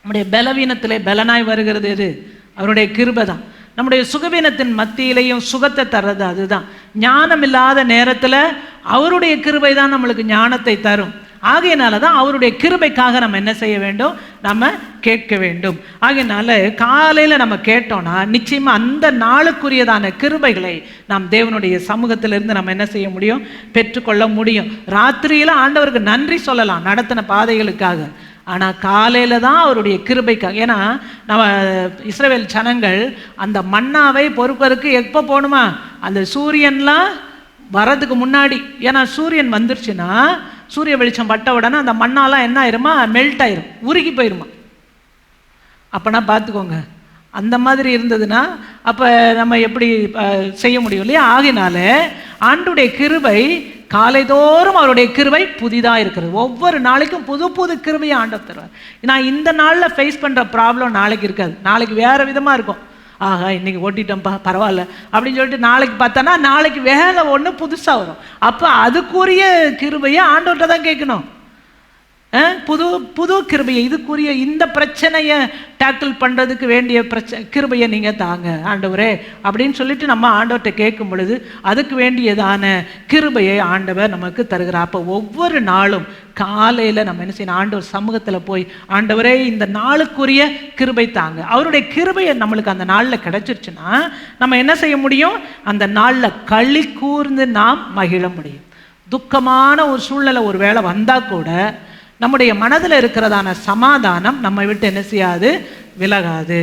நம்முடைய பலவீனத்திலே பலனாய் வருகிறது எது? அவருடைய கிருபை தான். நம்முடைய சுகவீனத்தின் மத்தியிலையும் சுகத்தை தர்றது அதுதான். ஞானம் இல்லாத நேரத்தில் அவருடைய கிருபை தான் நம்மளுக்கு ஞானத்தை தரும். ஆகையினால தான் அவருடைய கிருபைக்காக நம்ம என்ன செய்ய வேண்டும்? நம்ம கேட்க வேண்டும். ஆகையினால காலையில் நம்ம கேட்டோம்னா நிச்சயமாக அந்த நாளுக்குரியதான கிருபைகளை நாம் தேவனுடைய சமூகத்திலிருந்து நம்ம என்ன செய்ய முடியும்? பெற்றுக்கொள்ள முடியும். ராத்திரியில் ஆண்டவருக்கு நன்றி சொல்லலாம் நடத்தின பாதைகளுக்காக. ஆனால் காலையில் தான் அவருடைய கிருபைக்காக. ஏன்னா நம்ம இஸ்ரவேல் ஜனங்கள் அந்த மன்னாவை பொறுப்பதற்கு எப்போ போகணுமா? அந்த சூரியன்லாம் வரதுக்கு முன்னாடி. ஏன்னா சூரியன் வந்துருச்சுன்னா, சூரிய வெளிச்சம் பட்ட உடனே அந்த மண்ணாலாம் என்ன ஆயிருமா? மெல்ட் ஆயிரும், உருகி போயிருமா. அப்போனா பார்த்துக்கோங்க, அந்த மாதிரி இருந்ததுன்னா அப்போ நம்ம எப்படி செய்ய முடியும் இல்லையா? ஆகினால ஆண்டுடைய கிருபை காலைதோறும் அவருடைய கிருபை புதிதாக இருக்கிறது. ஒவ்வொரு நாளைக்கும் புது புது கிருபையை ஆண்டவர் தருவார். நான் இந்த நாளில் ஃபேஸ் பண்ணுற ப்ராப்ளம் நாளைக்கு இருக்காது, நாளைக்கு வேறு விதமாக இருக்கும். ஆஹா இன்னைக்கு ஓட்டிட்டோம்ப்பா பரவாயில்ல அப்படின்னு சொல்லிட்டு நாளைக்கு பார்த்தோன்னா நாளைக்கு வேலை ஒன்று புதுசாக வரும். அப்போ அதுக்குரிய கிருபையை ஆண்டவர்கிட்ட தான் கேட்கணும். புது கிருபையை, இதுக்குரிய இந்த பிரச்சனையை டேக்கிள் பண்ணுறதுக்கு வேண்டிய கிருபையை நீங்கள் தாங்க ஆண்டவரே அப்படின்னு சொல்லிட்டு நம்ம ஆண்டவர்கிட்ட கேட்கும் பொழுது அதுக்கு வேண்டியதான கிருபையை ஆண்டவர் நமக்கு தருகிறார். அப்போ ஒவ்வொரு நாளும் காலையில் நம்ம என்ன செய்யணும்? ஆண்டவர் சமூகத்தில் போய் ஆண்டவரே இந்த நாளுக்குரிய கிருபை தாங்க. அவருடைய கிருபையை நம்மளுக்கு அந்த நாளில் கிடைச்சிருச்சுன்னா நம்ம என்ன செய்ய முடியும்? அந்த நாளில் களி கூர்ந்து நாம் மகிழ முடியும். துக்கமான ஒரு சூழ்நிலை ஒரு வேளை வந்தால் கூட நம்முடைய மனதில் இருக்கிறதான சமாதானம் நம்மை விட்டு என்ன செய்யாது? விலகாது.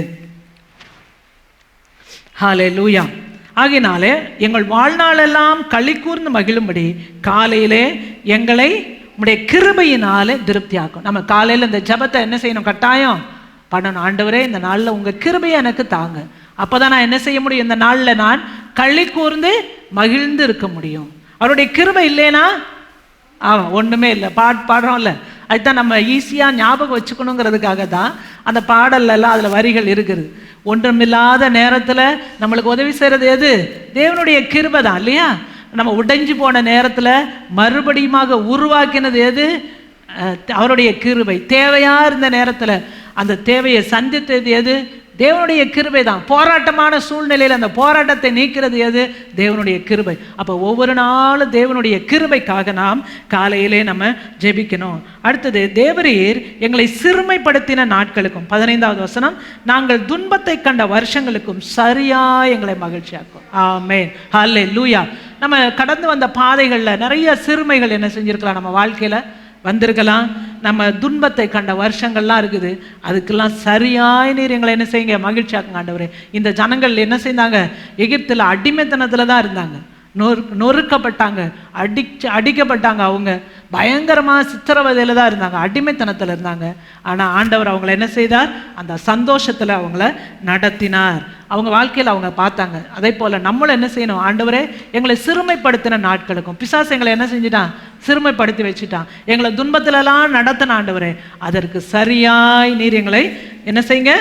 ஹல்லேலூயா. ஆகினாலே எங்கள் வாழ்நாளெல்லாம் களி கூர்ந்து மகிழும்படி காலையிலே எங்களை உம்முடைய கிருபையினாலே திருப்தியாக்கும். நம்ம காலையில் இந்த ஜெபத்தை என்ன செய்யணும்? கட்டாயம் பண்ணணும். ஆண்டவரே, இந்த நாளில் உங்கள் கிருபையை எனக்கு தாங்க. அப்போ தான் நான் என்ன செய்ய முடியும்? இந்த நாளில் நான் களி கூர்ந்து மகிழ்ந்து இருக்க முடியும். அவருடைய கிருபை இல்லைன்னா ஒன்றுமே இல்லை. பாடுறோம்ல, அதுதான் நம்ம ஈஸியாக ஞாபகம் வச்சுக்கணுங்கிறதுக்காக தான் அந்த பாடல்லாம் அதில் வரிகள் இருக்குது. ஒன்றுமில்லாத நேரத்தில் நம்மளுக்கு உதவி செய்கிறது எது? தேவனுடைய கிருபை தான் இல்லையா? நம்ம உடைஞ்சு போன நேரத்தில் மறுபடியுமாக உருவாக்கினது எது? அவருடைய கிருபை. தேவையாக இருந்த நேரத்தில் அந்த தேவையை சந்தித்தது எது? தேவனுடைய கிருபை தான். போராட்டமான சூழ்நிலையில் அந்த போராட்டத்தை நீக்கிறது எது? தேவனுடைய கிருபை. அப்போ ஒவ்வொரு நாளும் தேவனுடைய கிருபைக்காக நாம் காலையிலே நம்ம ஜெபிக்கணும். அடுத்தது, தேவரீர் எங்களை சிறுமைப்படுத்தின நாட்களுக்கும், 15வது வசனம், நாங்கள் துன்பத்தை கண்ட வருஷங்களுக்கும் சரியா எங்களை மகிழ்ச்சியாக்கும். ஆமென், ஹல்லேலூயா. நம்ம கடந்து வந்த பாதைகளில் நிறைய சிறுமைகள் என்ன செஞ்சிருக்கலாம்? நம்ம வாழ்க்கையில் வந்திருக்கலாம். நம்ம துன்பத்தை கண்ட வருஷங்கள்லாம் இருக்குது. அதுக்கெல்லாம் சரியாய் நீர் எங்களை என்ன செய்யுங்க? மகிழ்ச்சியாக்குங்க ஆண்டவரே. இந்த ஜனங்கள் என்ன செய்தாங்க? எகிப்தில் அடிமைத்தனத்தில் தான் இருந்தாங்க. நொறுக்கப்பட்டாங்க, அடிக்கப்பட்டாங்க. அவங்க பயங்கரமாக சித்திரவதையில் தான் இருந்தாங்க, அடிமைத்தனத்தில் இருந்தாங்க. ஆனால் ஆண்டவர் அவங்கள என்ன செய்தார்? அந்த சந்தோஷத்தில் அவங்கள நடத்தினார். அவங்க வாழ்க்கையில் அவங்க பார்த்தாங்க. அதே போல் நம்மளும் என்ன செய்யணும்? ஆண்டவரே, எங்களை சிறுமைப்படுத்தின நாட்களுக்கும், பிசாசு எங்களை என்ன செஞ்சுட்டான்? சிறுமைப்படுத்தி வச்சுட்டான். எங்களை துன்பத்திலலாம் நடத்தின ஆண்டவரே, அதற்கு சரியாய் நீர் எங்களை என்ன செய்யுங்க?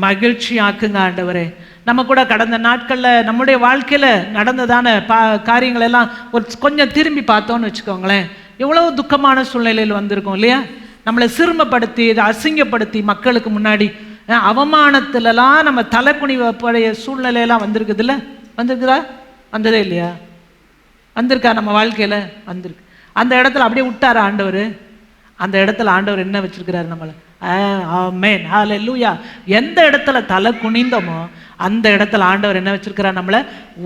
மகிழ்ச்சி ஆக்குங்க ஆண்டவரே. நம்ம கூட கடந்த நாட்களில் நம்முடைய வாழ்க்கையில் நடந்ததான காரியங்கள் எல்லாம் ஒரு கொஞ்சம் திரும்பி பார்த்தோன்னு வச்சுக்கோங்களேன், எவ்வளோ துக்கமான சூழ்நிலையில் வந்திருக்கோம் இல்லையா? நம்மளை சிறுமைப்படுத்தி, இதை அசிங்கப்படுத்தி, மக்களுக்கு முன்னாடி அவமானத்திலலாம் நம்ம தலைக்குனிவடைய சூழ்நிலையெல்லாம் வந்திருக்குதுல்ல? வந்திருக்குதா? வந்ததே இல்லையா? வந்திருக்கா? நம்ம வாழ்க்கையில் வந்திருக்கு. அந்த இடத்துல அப்படியே விட்டாரா ஆண்டவர்? அந்த இடத்துல ஆண்டவர் என்ன வச்சிருக்கிறாரு நம்மளை? ஆமென், ஹல்லேலூயா. எந்த இடத்துல தலை குனிந்தோமோ அந்த இடத்துல ஆண்டவர் என்ன வச்சிருக்கிறார்? நம்மளை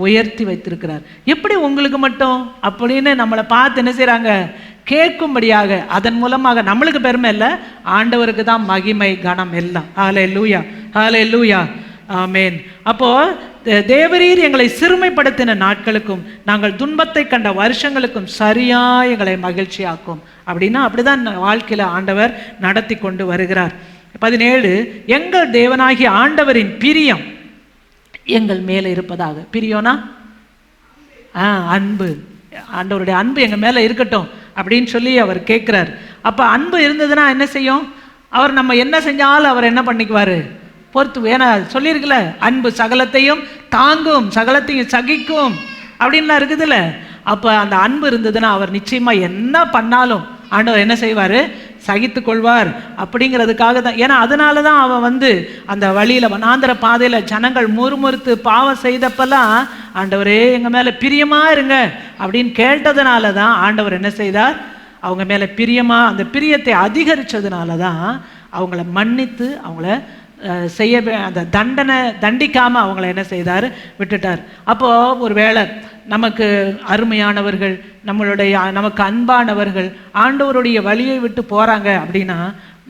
உயர்த்தி வைத்திருக்கிறார். எப்படி உங்களுக்கு மட்டும் அப்படின்னு நம்மளை பார்த்து என்ன செய்கிறாங்க? கேட்கும்படியாக. அதன் மூலமாக நம்மளுக்கு பெருமை இல்லை, ஆண்டவருக்கு தான் மகிமை கனம் எல்லாம். ஹல்லேலூயா, ஹல்லேலூயா, ஆமென். அப்போ தேவரீர் எங்களை சிறுமைப்படுத்தின நாட்களுக்கும் நாங்கள் துன்பத்தை கண்ட வருஷங்களுக்கும் சரியா எங்களை மகிழ்ச்சியாக்கும். அப்படின்னா அப்படிதான் வாழ்க்கையில் ஆண்டவர் நடத்தி கொண்டு வருகிறார். 17, எங்கள் தேவனாகிய ஆண்டவரின் பிரியம் எங்கள் மேலே இருப்பதாக. பிரியம்னா அன்பு. ஆண்டவருடைய அன்பு எங்கள் மேலே இருக்கட்டும் அப்படின்னு சொல்லி அவர் கேட்குறார். அப்போ அன்பு இருந்ததுன்னா என்ன செய்யும்? அவர் நம்ம என்ன செஞ்சாலும் அவர் என்ன பண்ணிக்குவார்? பொறுத்து. ஏன்னா சொல்லியிருக்குல்ல, அன்பு சகலத்தையும் தாங்கும், சகலத்தையும் சகிக்கும் அப்படின்லாம் இருக்குதுல்ல. அப்போ அந்த அன்பு இருந்ததுன்னா அவர் நிச்சயமாக என்ன பண்ணாலும் ஆண்டவர் என்ன செய்வார்? சகித்து கொள்வார். அப்படிங்கிறதுக்காக தான். ஏன்னா அதனால தான் அவன் அந்த வழியில் வனாந்திர பாதையில் ஜனங்கள் முறுமுறுத்து பாவம் செய்தப்பெல்லாம் ஆண்டவரே எங்கள் மேலே பிரியமாக இருங்க அப்படின்னு கேட்டதுனால தான் ஆண்டவர் என்ன செய்தார்? அவங்க மேலே பிரியமாக, அந்த பிரியத்தை அதிகரித்ததுனால தான் அவங்கள மன்னித்து அவங்கள செய்ய அந்த தண்டிக்காமல் அவங்கள என்ன செய்தார்? விட்டுட்டார். அப்போது ஒரு வேளை நமக்கு அருமையானவர்கள், நமக்கு அன்பானவர்கள் ஆண்டவருடைய வழியை விட்டு போகிறாங்க அப்படின்னா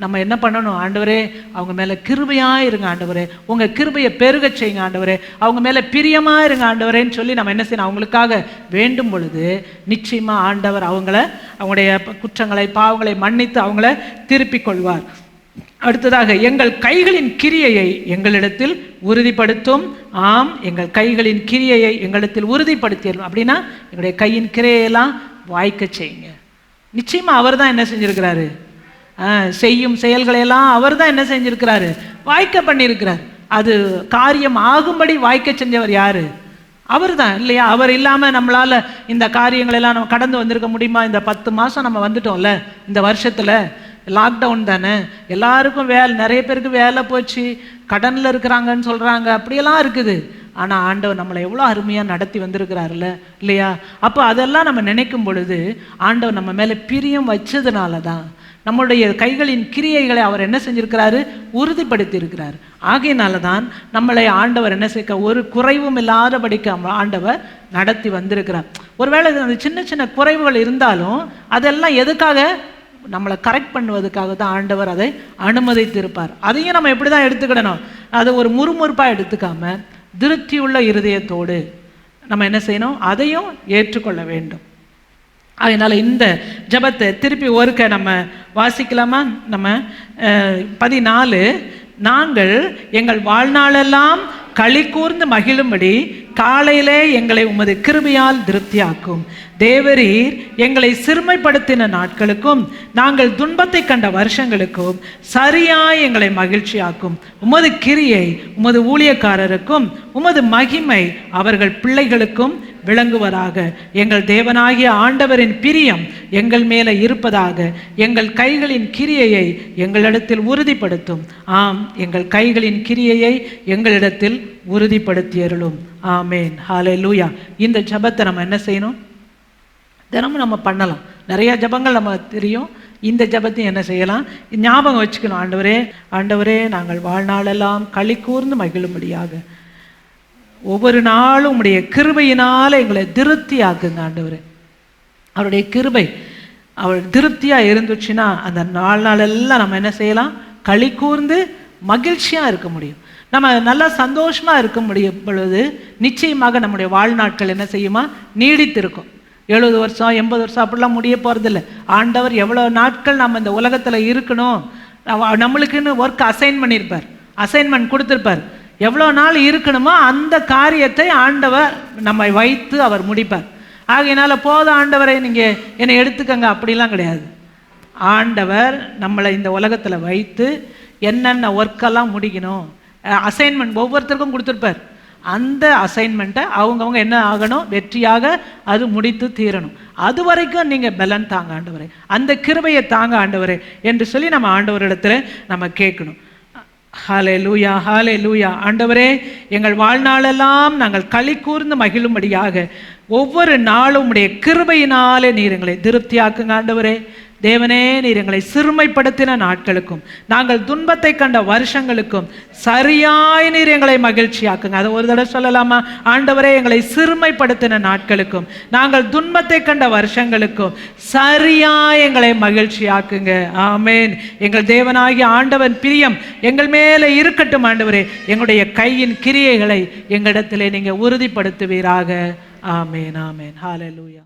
நம்ம என்ன பண்ணணும்? ஆண்டவரே அவங்க மேலே கிருபையாக இருங்க ஆண்டவரே, உங்கள் கிருபையை பெருக செய்யுங்க ஆண்டவரே, அவங்க மேலே பிரியமாக இருங்க ஆண்டவரேன்னு சொல்லி நம்ம என்ன செய்யணும்? அவங்களுக்காக வேண்டும் பொழுது நிச்சயமாக ஆண்டவர் அவங்களுடைய குற்றங்களை பாவங்களை மன்னித்து அவங்கள திருப்பிக் கொள்வார். அடுத்ததாக, எங்கள் கைகளின் கிரியையை எங்களிடத்தில் உறுதிப்படுத்தும். ஆம், எங்கள் கைகளின் கிரியையை எங்களிடத்தில் உறுதிப்படுத்திடும். அப்படின்னா எங்களுடைய கையின் கிரியையெல்லாம் வாய்க்க செய்யுங்க. நிச்சயமாக அவர் தான் என்ன செஞ்சுருக்கிறாரு? செய்யும் செயல்களையெல்லாம் அவர் தான் என்ன செஞ்சுருக்கிறாரு? வாய்க்க பண்ணியிருக்கிறார். அது காரியம் ஆகும்படி வாய்க்க செஞ்சவர் யார்? அவர் தான் இல்லையா? அவர் இல்லாமல் நம்மளால் இந்த காரியங்களெல்லாம் நம்ம கடந்து வந்திருக்க முடியுமா? இந்த 10 மாதம் நம்ம வந்துட்டோம்ல, இந்த வருஷத்தில் லாக்டவுன் தானே, எல்லாருக்கும் நிறைய பேருக்கு வேலை போச்சு, கடனில் இருக்கிறாங்கன்னு சொல்கிறாங்க, அப்படியெல்லாம் இருக்குது. ஆனால் ஆண்டவர் நம்மளை எவ்வளோ அருமையாக நடத்தி வந்திருக்கிறாருல்ல இல்லையா? அப்போ அதெல்லாம் நம்ம நினைக்கும் பொழுது ஆண்டவர் நம்ம மேலே பிரியம் வச்சதுனால தான் நம்மளுடைய கைகளின் கிரியைகளை அவர் என்ன செஞ்சிருக்கிறாரு? உறுதிப்படுத்தி இருக்கிறார். ஆகையினால தான் நம்மளை ஆண்டவர் என்ன செய்ய ஒரு குறைவும் இல்லாதபடிக்கு ஆண்டவர் நடத்தி வந்திருக்கிறார். ஒருவேளை அந்த சின்ன சின்ன குறைவுகள் இருந்தாலும் அதெல்லாம் எதுக்காக? நம்மளை கரெக்ட் பண்ணுவதற்காக தான் ஆண்டவர் அதை அனுமதித்திருப்பார். அதையும் நம்ம எப்படி தான் எடுத்துக்கிடணும், அதை ஒரு முறுமுறுப்பாக எடுத்துக்காம திருப்தியுள்ள இருதயத்தோடு நம்ம என்ன செய்யணும், அதையும் ஏற்றுக்கொள்ள வேண்டும். அதனால் இந்த ஜெபத்தை திருப்பி ஒருக்க நம்ம வாசிக்கலாமா? நம்ம 14, நாங்கள் எங்கள் வாழ்நாளெல்லாம் களி கூர்ந்து மகிழும்படி காலையிலே எங்களை உமது கிருபையால் திருப்தியாக்கும். தேவரீர் எங்களை சிறுமைப்படுத்தின நாட்களுக்கும் நாங்கள் துன்பத்தை கண்ட வருஷங்களுக்கும் சரியாய் எங்களை மகிழ்ச்சியாக்கும். உமது கிரியை உமது ஊழியக்காரருக்கும் உமது மகிமை அவர்கள் பிள்ளைகளுக்கும் விளங்குவதாக. எங்கள் தேவனாகிய ஆண்டவரின் பிரியம் எங்கள் மேலே இருப்பதாக. எங்கள் கைகளின் கிரியையை எங்களிடத்தில் உறுதிப்படுத்தும். ஆம், எங்கள் கைகளின் கிரியையை எங்களிடத்தில் உறுதிப்படுத்தியருளும். ஆமேன், ஹல்லேலூயா. இந்த ஜெபத்தை நம்ம என்ன செய்யணும், தினமும் நம்ம பண்ணலாம். நிறைய ஜெபங்கள் நம்ம தெரியும், இந்த ஜெபத்தையும் என்ன செய்யலாம், ஞாபகம் வச்சுக்கணும். ஆண்டவரே, ஆண்டவரே, நாங்கள் வாழ்நாளெல்லாம் களி கூர்ந்து மகிழும்படியாக ஒவ்வொரு நாளும் உடைய கிருபையினால் எங்களை திருப்தி ஆக்குங்க ஆண்டவரே. அவருடைய கிருபை அவள் திருப்தியாக இருந்துச்சுன்னா அந்த நாளெல்லாம் நம்ம என்ன செய்யலாம், களி கூர்ந்து மகிழ்ச்சியாக இருக்க முடியும். நம்ம நல்லா சந்தோஷமாக இருக்க முடியும் பொழுது நிச்சயமாக நம்முடைய வாழ்நாட்கள் என்ன செய்யுமா, நீடித்திருக்கும். 70 வருஷம் 80 வருஷம் அப்படிலாம் முடிய போகிறதில்ல. ஆண்டவர் எவ்வளோ நாட்கள் நம்ம இந்த உலகத்தில் இருக்கணும், நம்மளுக்குன்னு ஒர்க் அசைன்மெண்ட் கொடுத்துருப்பார். எவ்வளோ நாள் இருக்கணுமோ அந்த காரியத்தை ஆண்டவர் நம்மை வைத்து அவர் முடிப்பார். ஆகையினால போதும் ஆண்டவரை நீங்கள் என்னை எடுத்துக்கங்க அப்படிலாம் கிடையாது. ஆண்டவர் நம்மளை இந்த உலகத்தில் வைத்து என்னென்ன ஒர்க்கெல்லாம் முடிக்கணும், அசைன்மெண்ட் ஒவ்வொருத்தருக்கும் கொடுத்துருப்பார். அந்த அசைன்மெண்ட்டை அவங்கவுங்க என்ன ஆகணும், வெற்றியாக அது முடித்து தீரணும். அது வரைக்கும் நீங்கள் பலன் தாங்க ஆண்டவரே, அந்த கிருபையை தாங்க ஆண்டவரே என்று சொல்லி நம்ம ஆண்டவரிடத்துல நம்ம கேட்கணும். ஹல்லேலூயா, ஹல்லேலூயா. ஆண்டவரே, எங்கள் வாழ்நாளெல்லாம் நாங்கள் களி கூர்ந்து மகிழும்படியாக ஒவ்வொரு நாளும் உடைய கிருபையினாலே நீர் எங்களை திருப்தியாக்குங்க ஆண்டவரே. தேவனே, நீர் எங்களை சிறுமைப்படுத்தின நாட்களுக்கும் நாங்கள் துன்பத்தை கண்ட வருஷங்களுக்கும் சரியாய் நீர் எங்களை மகிழ்ச்சியாக்குங்க. அதை ஒரு தடவை சொல்லலாமா? ஆண்டவரே, எங்களை சிறுமைப்படுத்தின நாட்களுக்கும் நாங்கள் துன்பத்தை கண்ட வருஷங்களுக்கும் சரியாய் எங்களை மகிழ்ச்சியாக்குங்க. ஆமேன். எங்கள் தேவனாகிய ஆண்டவன் பிரியம் எங்கள் மேலே இருக்கட்டும் ஆண்டவரே. எங்களுடைய கையின் கிரியைகளை எங்களிடத்திலே நீங்கள் உறுதிப்படுத்துவீராக. ஆமேன், ஆமேன். ஹல்லேலூயா.